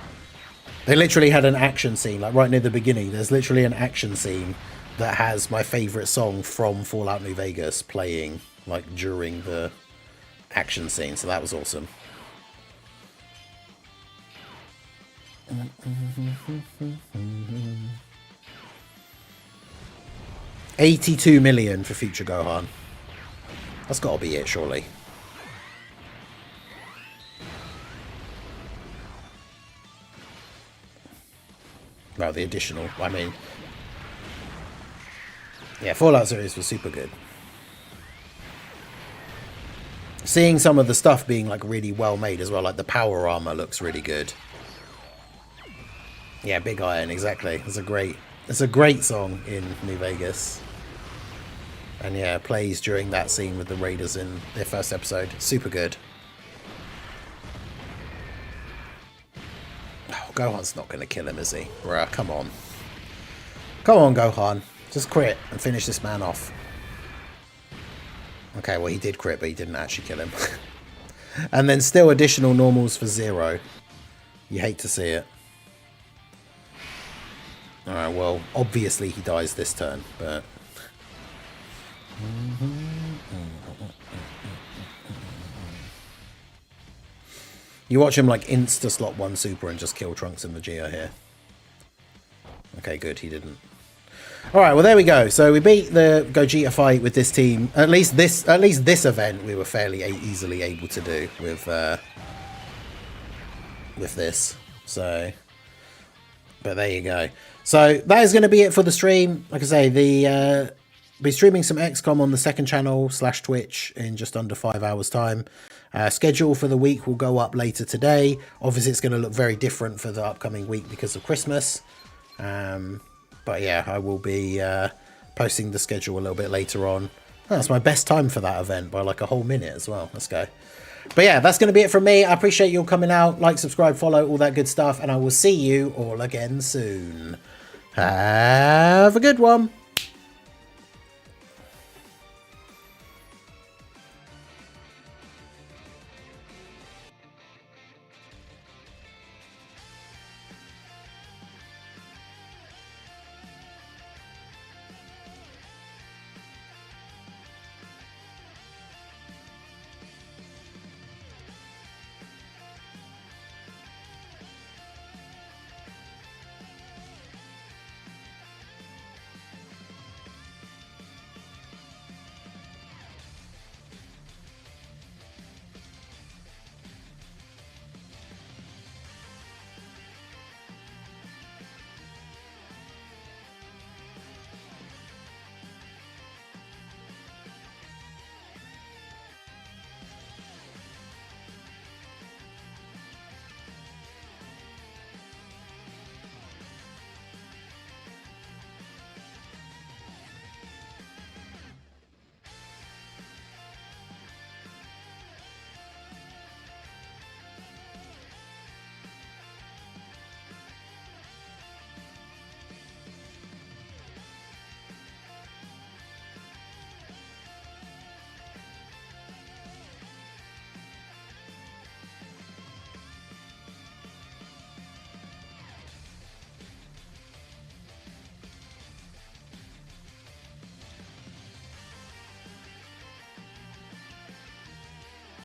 They literally had an action scene, like right near the beginning. There's literally an action scene that has my favorite song from Fallout New Vegas playing, like, during the action scene. So that was awesome. $82 million for Future Gohan. That's got to be it, surely. Well, the additional, I mean... Yeah, Fallout series was super good. Seeing some of the stuff being, like, really well made as well, like the power armor looks really good. Yeah, Big Iron, exactly. It's a great song in New Vegas. And yeah, plays during that scene with the Raiders in their first episode. Super good. Oh, Gohan's not going to kill him, is he? Bruh, come on. Come on, Gohan. Just crit and finish this man off. Okay, well, he did crit, but he didn't actually kill him. And then still additional normals for Zero. You hate to see it. Alright, well, obviously he dies this turn, but... You watch him, like, insta-slot 1 super and just kill Trunks and Vegeta here. Okay, good, he didn't. Alright, well, there we go. So we beat the Gogeta fight with this team. At least this event we were fairly easily able to do with this. So... But there you go. So that is going to be it for the stream. Like I say, be streaming some XCOM on the second channel / Twitch in just under 5 hours time. Schedule for the week will go up later today. Obviously, it's going to look very different for the upcoming week because of Christmas. But yeah, I will be posting the schedule a little bit later on. Oh, that's my best time for that event by like a whole minute as well. Let's go. But yeah, that's going to be it from me. I appreciate you all coming out. Like, subscribe, follow, all that good stuff. And I will see you all again soon. Have a good one.